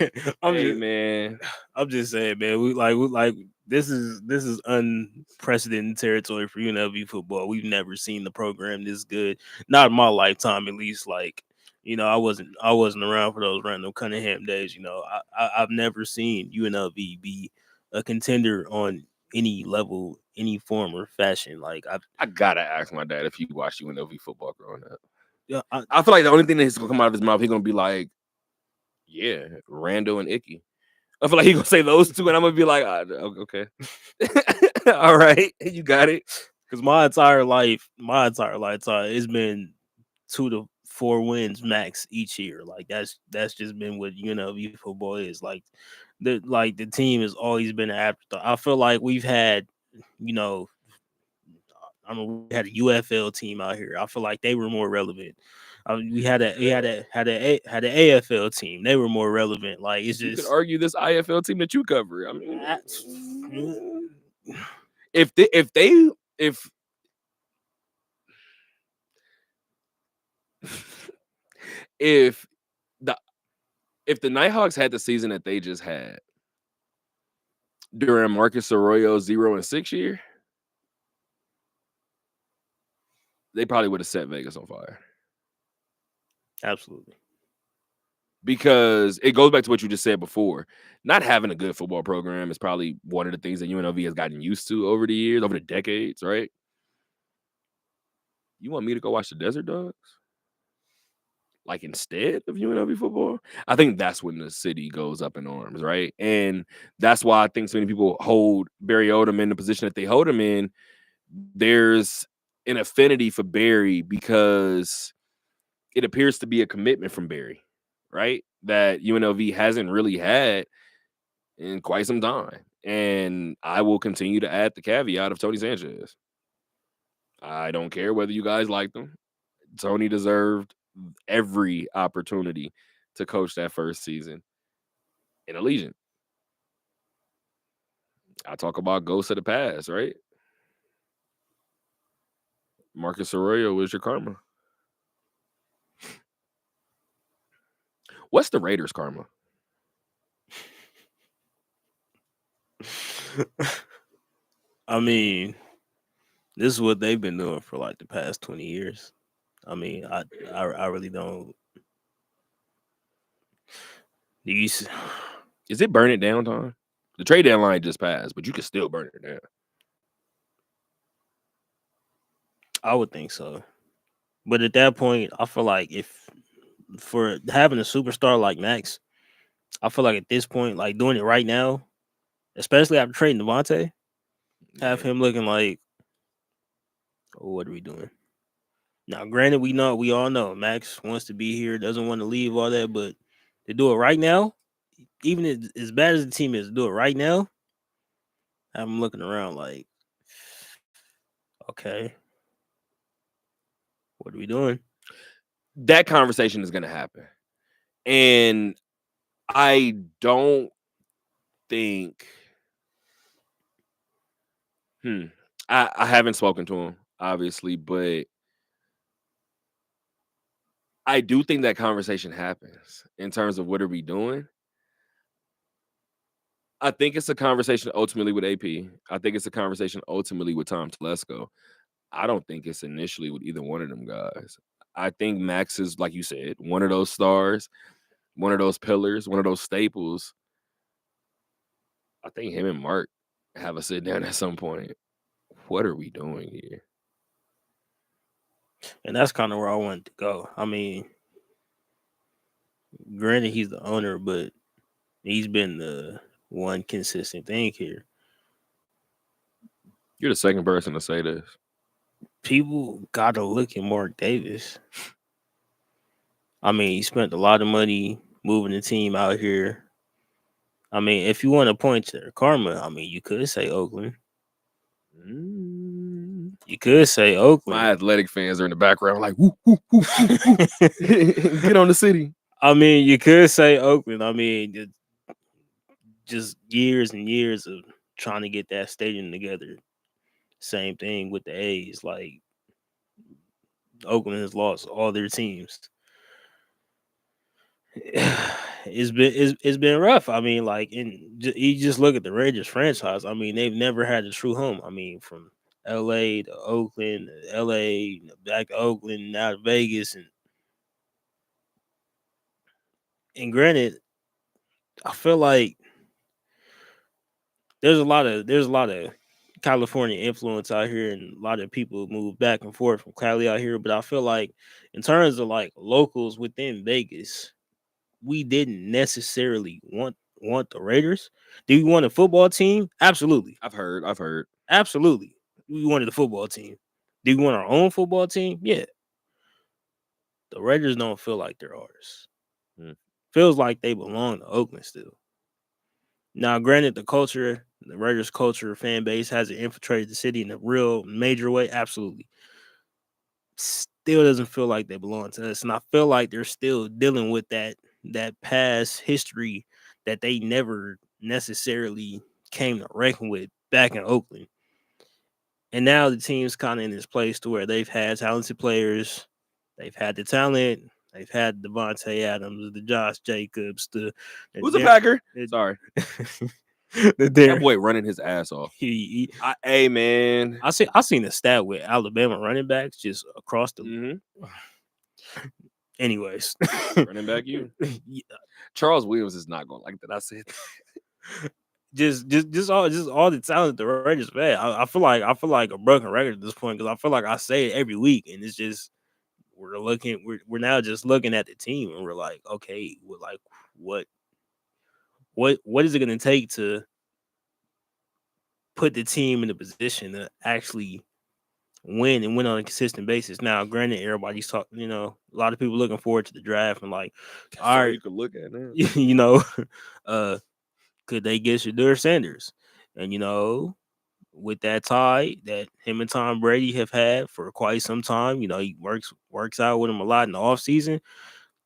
Hey, man. I'm just saying, man. We like this is unprecedented territory for UNLV football. We've never seen the program this good. Not in my lifetime, at least. Like, I wasn't around for those random Cunningham days. I've never seen UNLV be a contender on any level, any form or fashion. Like, I gotta ask my dad if he watched UNLV football growing up. yeah, I feel like the only thing that's gonna come out of his mouth, he's gonna be like, yeah, Rando and Icky. I feel like he's gonna say those two, and I'm gonna be like, okay. All right, you got it. because my entire lifetime, it's been 2 to 4 wins max each year. Like that's just been what UNLV football is. Like the team has always been an afterthought. I feel like we've had, we had a UFL team out here. I feel like they were more relevant. We had a AFL team. They were more relevant. Like it's You could just argue this IFL team that you cover. I mean, that's- if if the Nighthawks had the season that they just had during Marcus Arroyo's 0-6 year, they probably would have set Vegas on fire. absolutely. Because it goes back to what you just said before. Not having a good football program is probably one of the things that UNLV has gotten used to over the years, over the decades, right? You want me to go watch the Desert Dogs? Like instead of UNLV football? I think that's when the city goes up in arms, right? And that's why I think so many people hold Barry Odom in the position that they hold him in. There's an affinity for Barry because it appears to be a commitment from Barry, right? That UNLV hasn't really had in quite some time. And I will continue to add the caveat of Tony Sanchez. I don't care whether you guys like him. Tony deserved every opportunity to coach that first season in Allegiant. I talk about ghosts of the past, right? Marcus Arroyo was your karma. What's the Raiders' karma? I mean, this is what they've been doing for like the past 20 years. I mean, I really don't. These, Is it burn it down time? The trade deadline just passed, but you can still burn it down. I would think so. But at that point, I feel like if for having a superstar like Max, I feel like at this point, like doing it right now, especially after trading Devontae, have him looking like, oh, what are we doing? Now, granted, we all know Max wants to be here, doesn't want to leave, all that, but to do it right now, even as bad as the team is, to do it right now, I'm looking around like, okay, what are we doing? That conversation is going to happen. And I don't think I haven't spoken to him, obviously, but I do think that conversation happens in terms of what are we doing. I think it's a conversation ultimately with AP. I think it's a conversation ultimately with Tom Telesco. I don't think it's initially with either one of them guys. I think Max is, like you said, one of those stars, one of those pillars, one of those staples. I think him and Mark have a sit down at some point. What are we doing here? And that's kind of where I wanted to go. I mean, granted, he's the owner, but he's been the one consistent thing here. You're the second person to say this. People got to look at Mark Davis. I mean, he spent a lot of money moving the team out here. I mean, if you want to point to their karma, I mean, you could say Oakland. You could say My Oakland. athletic fans are in the background, like, woo, woo, woo, woo, woo. Get on the city. I mean, you could say Oakland. I mean, just years and years of trying to get that stadium together. Same thing with the A's. Like Oakland has lost all their teams. It's been rough. I mean, like, you just look at the Raiders franchise. I mean, they've never had a true home. I mean, from L.A. to Oakland, L.A. back to Oakland, now to Vegas, and granted, I feel like there's a lot of California influence out here, and a lot of people move back and forth from Cali out here. But I feel like in terms of like locals within Vegas, we didn't necessarily want the Raiders. Do we want a football team? Absolutely. I've heard. Absolutely. We wanted a football team. Do we want our own football team? Yeah. The Raiders don't feel like they're ours. Feels like they belong to Oakland still. Now, granted, the Raiders culture, fan base hasn't infiltrated the city in a real major way. Absolutely. Still doesn't feel like they belong to us. And I feel like they're still dealing with that past history that they never necessarily came to reckon with back in Oakland. And now the team's kind of in this place to where they've had talented players, they've had the talent, they've had Devontae Adams, the Josh Jacobs, Who's a Packer? Sorry. That boy running his ass off. Hey man, I seen a stat with Alabama running backs just across the. Anyways, running back you. Charles Williams is not going like that. I said. Just all the talent the Raiders had. I feel like a broken record at this point because I feel like I say it every week, and it's just we're now just looking at the team and we're like, okay, we're like, what is it going to take to put the team in a position to actually win and win on a consistent basis? Now, granted, everybody's talking, a lot of people looking forward to the draft and like, all right, you could look at now. Could they get Shedeur Sanders? And with that tie that him and Tom Brady have had for quite some time, he works out with him a lot in the offseason.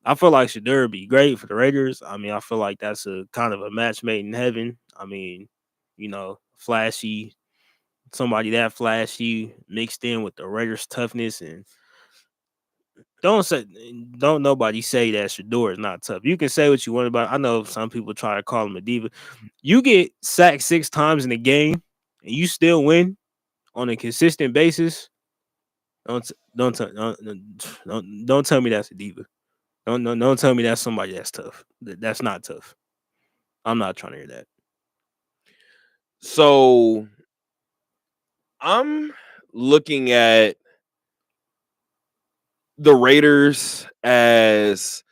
I feel like Shedeur would be great for the Raiders. I mean, I feel like that's a kind of a match made in heaven. I mean, flashy, somebody that flashy mixed in with the Raiders' toughness, and don't nobody say that Shedeur is not tough. You can say what you want about it. I know some people try to call him a diva. You get sacked 6 times in a game and you still win on a consistent basis. Don't tell me that's a diva. Don't tell me that's somebody that's tough. That's not tough. I'm not trying to hear that. So I'm looking at the Raiders as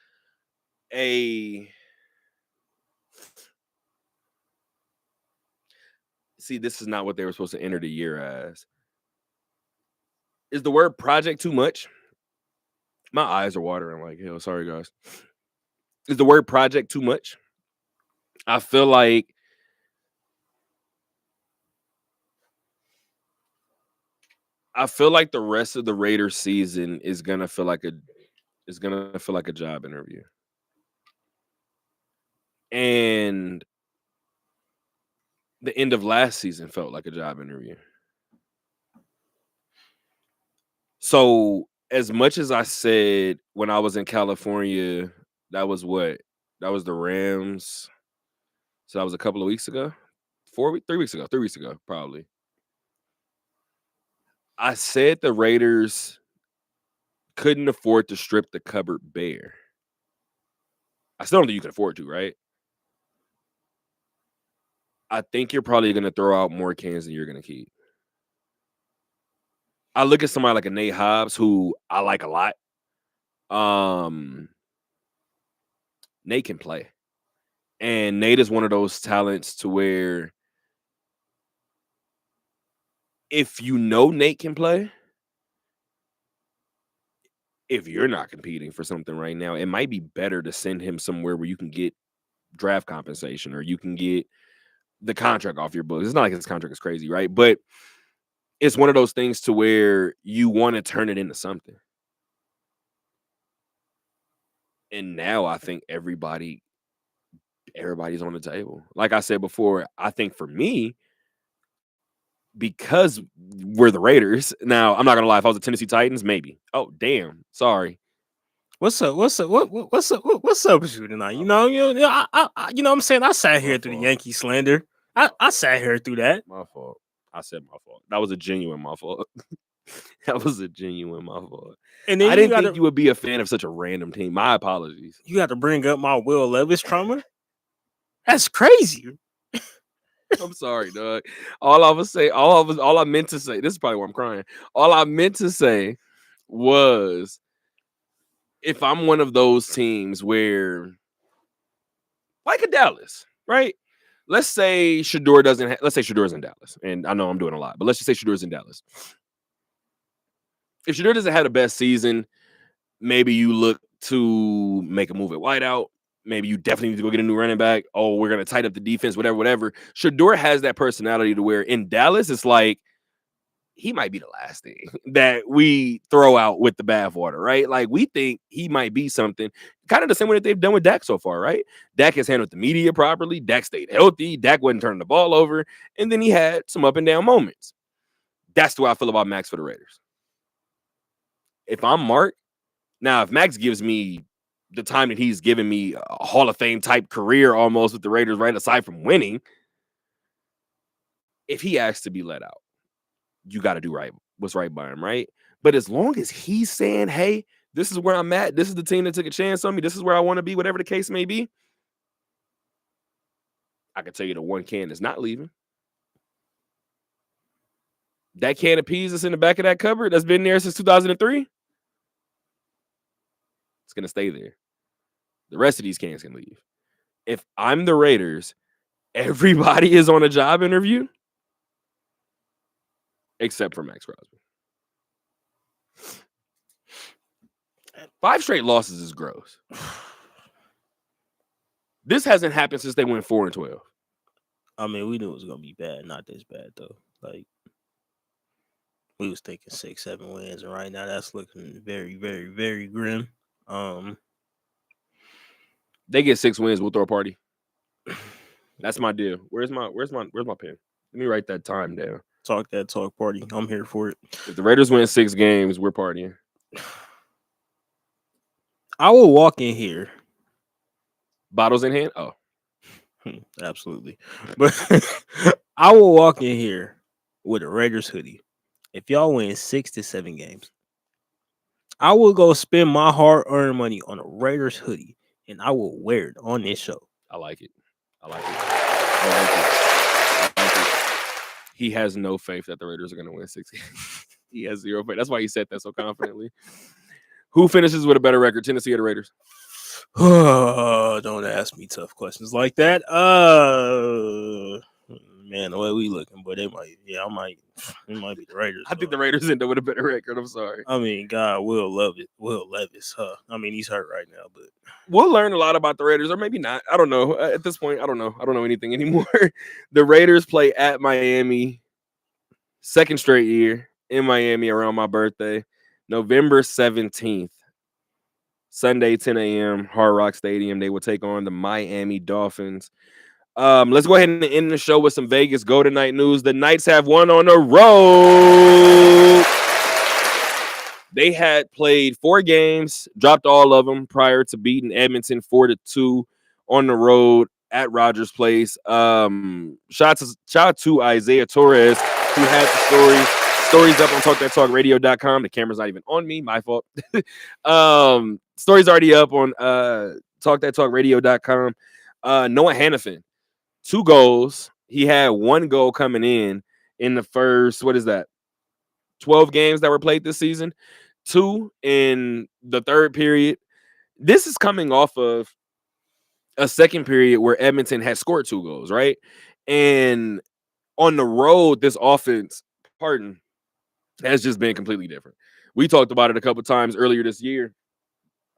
this is not what they were supposed to enter the year as. Is the word project too much? My eyes are watering like hell. Sorry, guys. Is the word project too much? I feel like the rest of the Raiders season is gonna feel like a job interview. And the end of last season felt like a job interview. So as much as I said when I was in California, that was the Rams. So that was a couple of weeks ago. 3 weeks ago, probably. I said the Raiders couldn't afford to strip the cupboard bare. I still don't think you can afford to, right? I think you're probably going to throw out more cans than you're going to keep. I look at somebody like a Nate Hobbs, who I like a lot. Nate can play. And Nate is one of those talents to where if Nate can play, if you're not competing for something right now, it might be better to send him somewhere where you can get draft compensation or you can get the contract off your books. It's not like his contract is crazy, right? But it's one of those things to where you want to turn it into something. And now I think everybody's on the table. Like I said before, I think for me, because we're the Raiders. Now, I'm not gonna lie. If I was the Tennessee Titans, maybe. Oh, damn. Sorry. What's up? What's up? What's up? What's up with you tonight? You know, you know what I'm saying? I sat here through the Yankee slander. I sat here through that. My fault. I said my fault. That was a genuine my fault. That was a genuine my fault. And then I didn't think you would be a fan of such a random team. My apologies. You got to bring up my Will Levis trauma. That's crazy. I'm sorry, dog. All I meant to say, this is probably why I'm crying. All I meant to say was, if I'm one of those teams where, like a Dallas, right? Let's say Shedeur let's say Shedur's in Dallas, and I know I'm doing a lot, but let's just say Shedur's in Dallas. If Shedeur doesn't have the best season, maybe you look to make a move at wideout. Maybe you definitely need to go get a new running back. Oh, we're going to tighten up the defense, whatever. Shedeur has that personality to where in Dallas, it's like, he might be the last thing that we throw out with the bathwater, right? Like, we think he might be something, kind of the same way that they've done with Dak so far, right? Dak has handled the media properly. Dak stayed healthy. Dak wasn't turning the ball over. And then he had some up and down moments. That's the way I feel about Max for the Raiders. If I'm Mark, now, if Max gives me the time that he's given me a Hall of Fame type career almost with the Raiders, right, aside from winning, if he asks to be let out, you got to do what's right by him, right? But as long as he's saying, hey, this is where I'm at, this is the team that took a chance on me, this is where I want to be, whatever the case may be, I can tell you the one can is not leaving. That can of peas that's in the back of that cupboard that's been there since 2003, it's going to stay there. The rest of these cans can leave. If I'm the Raiders, everybody is on a job interview except for Max Crosby. 5 straight losses is gross. This hasn't happened since they went 4-12. I mean, we knew it was going to be bad. Not this bad, though. Like, we was thinking 6-7 wins, and right now that's looking very, very, very grim. They get 6 wins, we'll throw a party. That's my deal. Where's my pen? Let me write that time down. Talk that talk party. I'm here for it. If the Raiders win 6 games, we're partying. I will walk in here. Bottles in hand? Oh. Absolutely. But I will walk in here with a Raiders hoodie. If y'all win 6 to 7 games, I will go spend my hard-earned money on a Raiders hoodie, and I will wear it on this show. I like it. He has no faith that the Raiders are going to win 6 games. He has 0 faith. That's why he said that so confidently. Who finishes with a better record, Tennessee or the Raiders? Don't ask me tough questions like that. Man, the way we looking, but it might be the Raiders. I think the Raiders end up with a better record. I'm sorry. I mean, God, Will Levis, I mean, he's hurt right now, but we'll learn a lot about the Raiders, or maybe not. I don't know. At this point, I don't know anything anymore. The Raiders play at Miami, 2nd straight year in Miami around my birthday, November 17th. Sunday, 10 a.m., Hard Rock Stadium. They will take on the Miami Dolphins. Let's go ahead and end the show with some Vegas Golden Knight news. The Knights have won on the road. They had played 4 games, dropped all of them prior to beating Edmonton 4-2 on the road at Rogers Place. Shout out to Isaiah Torres, who had the stories up on TalkThatTalkRadio.com. The camera's not even on me. My fault. Story's already up on TalkThatTalkRadio.com. Noah Hannafin, 2 goals. He had 1 goal coming in the first, 12 games that were played this season. 2 in the 3rd period. This is coming off of a 2nd period where Edmonton had scored 2 goals, right? And on the road, this offense, has just been completely different. We talked about it a couple times earlier this year.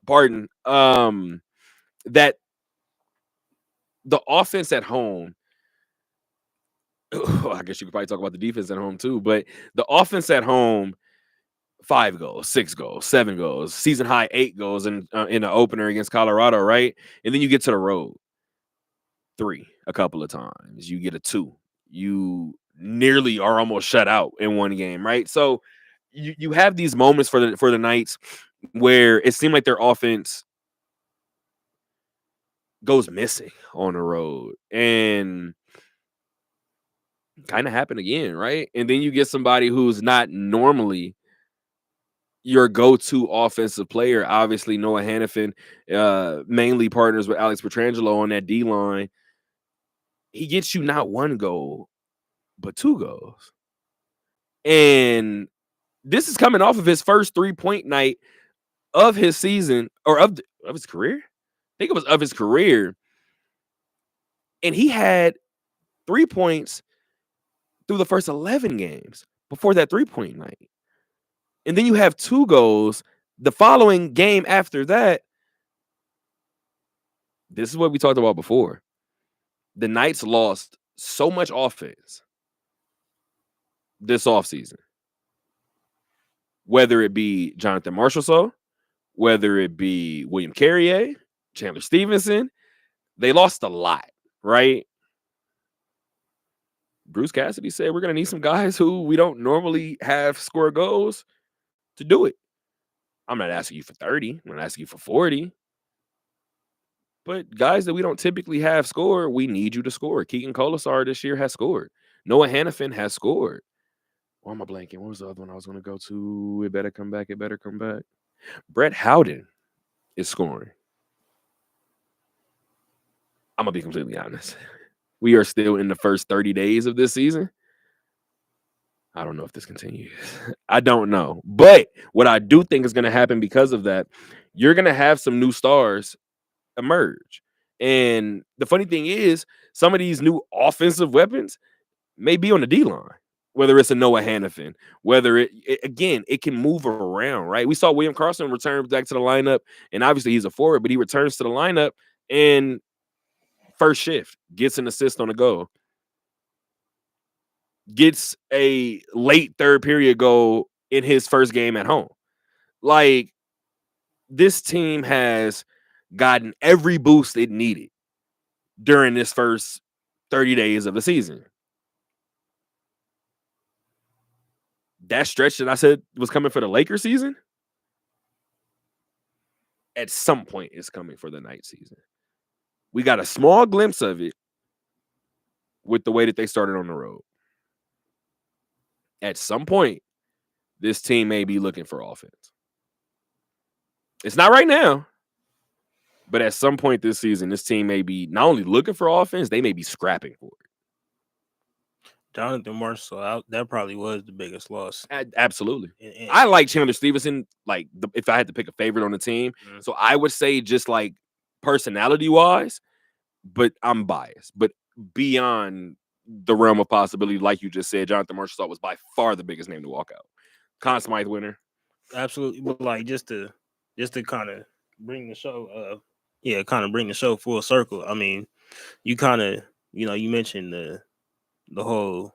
Pardon. That the offense at home, I guess you could probably talk about the defense at home too, but the offense at home, 5 goals, 6 goals, 7 goals, season high 8 goals in the opener against Colorado, right? And then you get to the road, 3 a couple of times. You get a 2. You nearly are almost shut out in one game, right? So you have these moments for the Knights where it seemed like their offense goes missing on the road, and kind of happened again, right? And then you get somebody who's not normally your go-to offensive player. Obviously, Noah Hannafin mainly partners with Alex Pietrangelo on that D-line. He gets you not 1 goal, but 2 goals. And this is coming off of his first 3-point night of his season, or of his career. I think it was of his career. And he had 3 points through the first 11 games before that 3-point night. And then you have 2 goals the following game after that. This is what we talked about before. The Knights lost so much offense this offseason. Whether it be Jonathan Marchessault, whether it be William Carrier, Chandler Stevenson, they lost a lot, right? Bruce Cassidy said we're going to need some guys who we don't normally have score goals to do it. I'm not asking you for 30. I'm not asking you for 40. But guys that we don't typically have score, we need you to score. Keegan Colasar this year has scored. Noah Hannafin has scored. Why am I blanking? What was the other one I was going to go to? It better come back. It better come back. Brett Howden is scoring. I'm going to be completely honest. We are still in the first 30 days of this season. I don't know if this continues. I don't know. But what I do think is going to happen because of that, you're going to have some new stars emerge. And the funny thing is, some of these new offensive weapons may be on the D-line, whether it's a Noah Hannafin, whether it can move around, right? We saw William Carson return back to the lineup, and obviously he's a forward, but he returns to the lineup and first shift, gets an assist on a goal, gets a late third period goal in his first game at home. Like, this team has gotten every boost it needed during this first 30 days of the season. That stretch that I said was coming for the Lakers season, at some point is coming for the Knights season. We got a small glimpse of it with the way that they started on the road. At some point, this team may be looking for offense. It's not right now, but at some point this season, this team may be not only looking for offense, they may be scrapping for it. Jonathan Marchessault, that probably was the biggest loss. Absolutely. And I like Chandler Stevenson, like if I had to pick a favorite on the team. Mhm. So I would say just like personality-wise, but I'm biased. But beyond the realm of possibility, like you just said, Jonathan Marchessault was by far the biggest name to walk out. Conn Smythe winner. Absolutely. But like just to kind of bring the show bring the show full circle. I mean, you kind of, you mentioned the whole,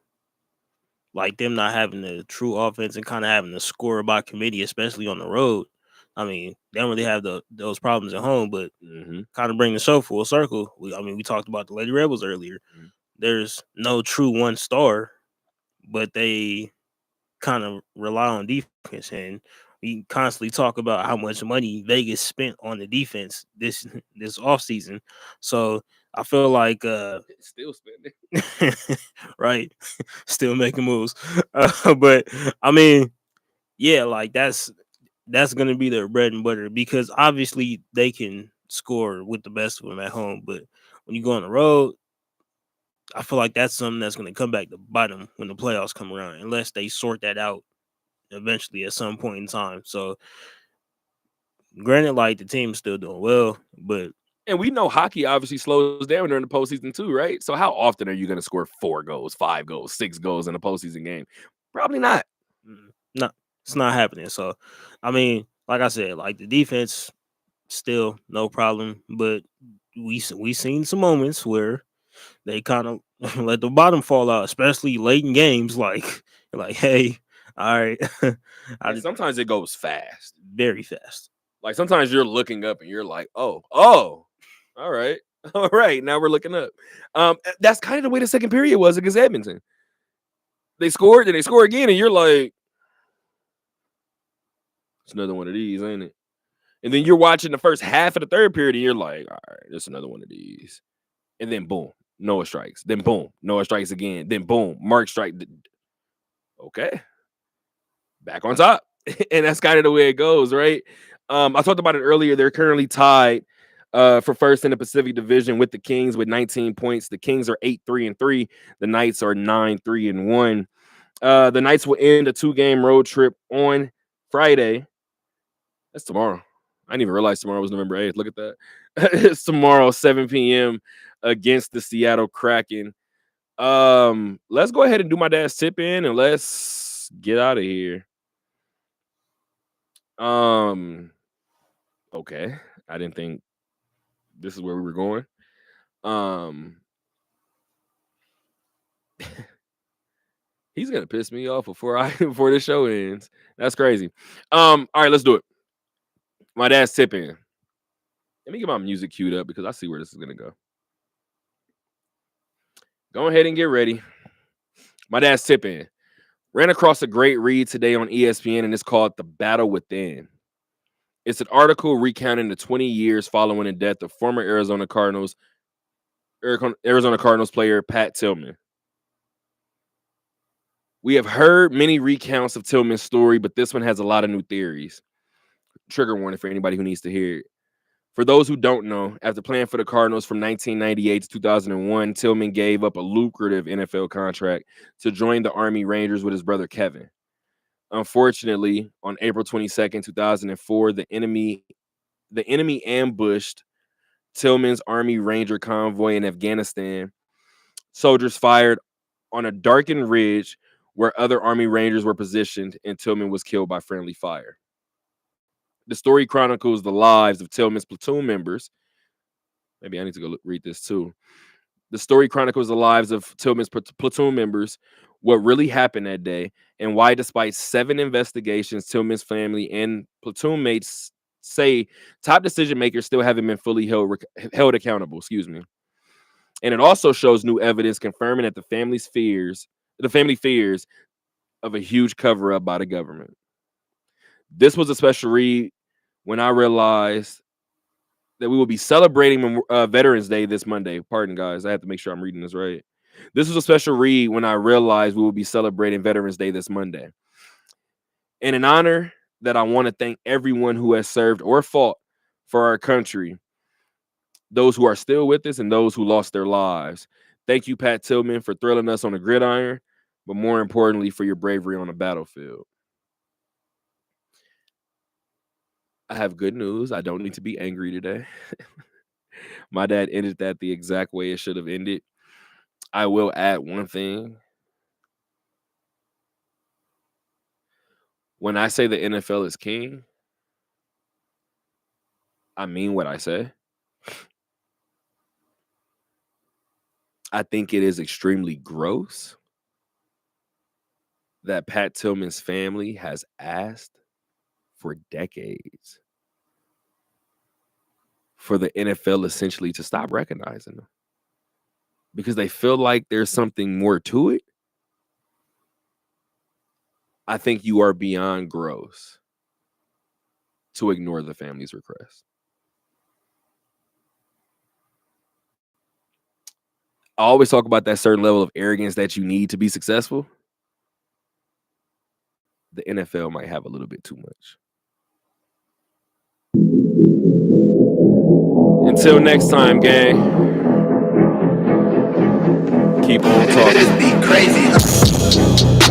like, them not having the true offense and kind of having to score by committee, especially on the road. I mean, they don't really have those problems at home, but kind of bring the show full circle. We talked about the Lady Rebels earlier. Mhm. There's no true one star, but they kind of rely on defense, and we constantly talk about how much money Vegas spent on the defense this offseason. So I feel like Still spending. right, still making moves. But I mean, yeah, like that's gonna be their bread and butter, because obviously they can score with the best of them at home, but when you go on the road, I feel like that's something that's going to come back to bite them when the playoffs come around, unless they sort that out eventually at some point in time. So, granted, like, the team's still doing well, but And we know hockey obviously slows down during the postseason too, right? So how often are you going to score 4 goals, 5 goals, 6 goals in a postseason game? Probably not. no. It's not happening. So, I mean, like I said, like the defense still no problem, but we seen some moments where they kind of let the bottom fall out, especially late in games. Like hey, all right, And sometimes it goes fast. very fast. Like sometimes you're looking up and you're like, oh, all right. All right, now we're looking up. That's kind of the way the second period was against Edmonton. They scored, then they score again, and you're like, it's another one of these, ain't it? And then you're watching the first half of the third period, and you're like, all right, there's another one of these. And then boom, Noah strikes. Then boom, Noah strikes again. Then boom, Mark strike. Okay, back on top. And that's kind of the way it goes, right? I talked about it earlier. They're currently tied for first in the Pacific Division with the Kings with 19 points. The Kings are 8-3-3. The Knights are 9-3-1. The Knights will end a 2-game road trip on Friday. That's tomorrow. I didn't even realize tomorrow was November 8th. Look at that. It's tomorrow, 7 p.m. against the Seattle Kraken. Let's go ahead and do my dad's tip in and let's get out of here. Okay. I didn't think this is where we were going. He's gonna piss me off before the show ends. That's crazy. All right, let's do it. My dad's tip in. Let me get my music queued up because I see where this is gonna go. Go ahead and get ready. My dad's tip in. Ran across a great read today on ESPN, and it's called The Battle Within. It's an article recounting the 20 years following the death of former Arizona Cardinals player Pat Tillman. We have heard many recounts of Tillman's story, but this one has a lot of new theories. Trigger warning for anybody who needs to hear it. For those who don't know, after playing for the Cardinals from 1998 to 2001, Tillman gave up a lucrative NFL contract to join the Army Rangers with his brother Kevin. Unfortunately, on April 22nd, 2004, the enemy ambushed Tillman's Army Ranger convoy in Afghanistan. Soldiers fired on a darkened ridge where other Army Rangers were positioned, and Tillman was killed by friendly fire. The story chronicles the lives of Tillman's platoon members. Maybe I need to go read this too. The story chronicles the lives of Tillman's platoon members, what really happened that day, and why, despite 7 investigations, Tillman's family and platoon mates say top decision makers still haven't been fully held accountable. And it also shows new evidence confirming that the family fears of a huge cover-up by the government. This was a special read when I realized that we will be celebrating Veterans Day this Monday. Pardon, guys. I have to make sure I'm reading this right. This was a special read when I realized we will be celebrating Veterans Day this Monday. And in honor that, I want to thank everyone who has served or fought for our country, those who are still with us and those who lost their lives. Thank you, Pat Tillman, for thrilling us on the gridiron, but more importantly, for your bravery on the battlefield. I have good news. I don't need to be angry today. My dad ended that the exact way it should have ended. I will add one thing. When I say the NFL is king, I mean what I say. I think it is extremely gross that Pat Tillman's family has asked for decades for the NFL essentially to stop recognizing them because they feel like there's something more to it. I think you are beyond gross to ignore the family's request. I always talk about that certain level of arrogance that you need to be successful. The NFL might have a little bit too much. Until next time, gang. Keep on talking. It is the crazy.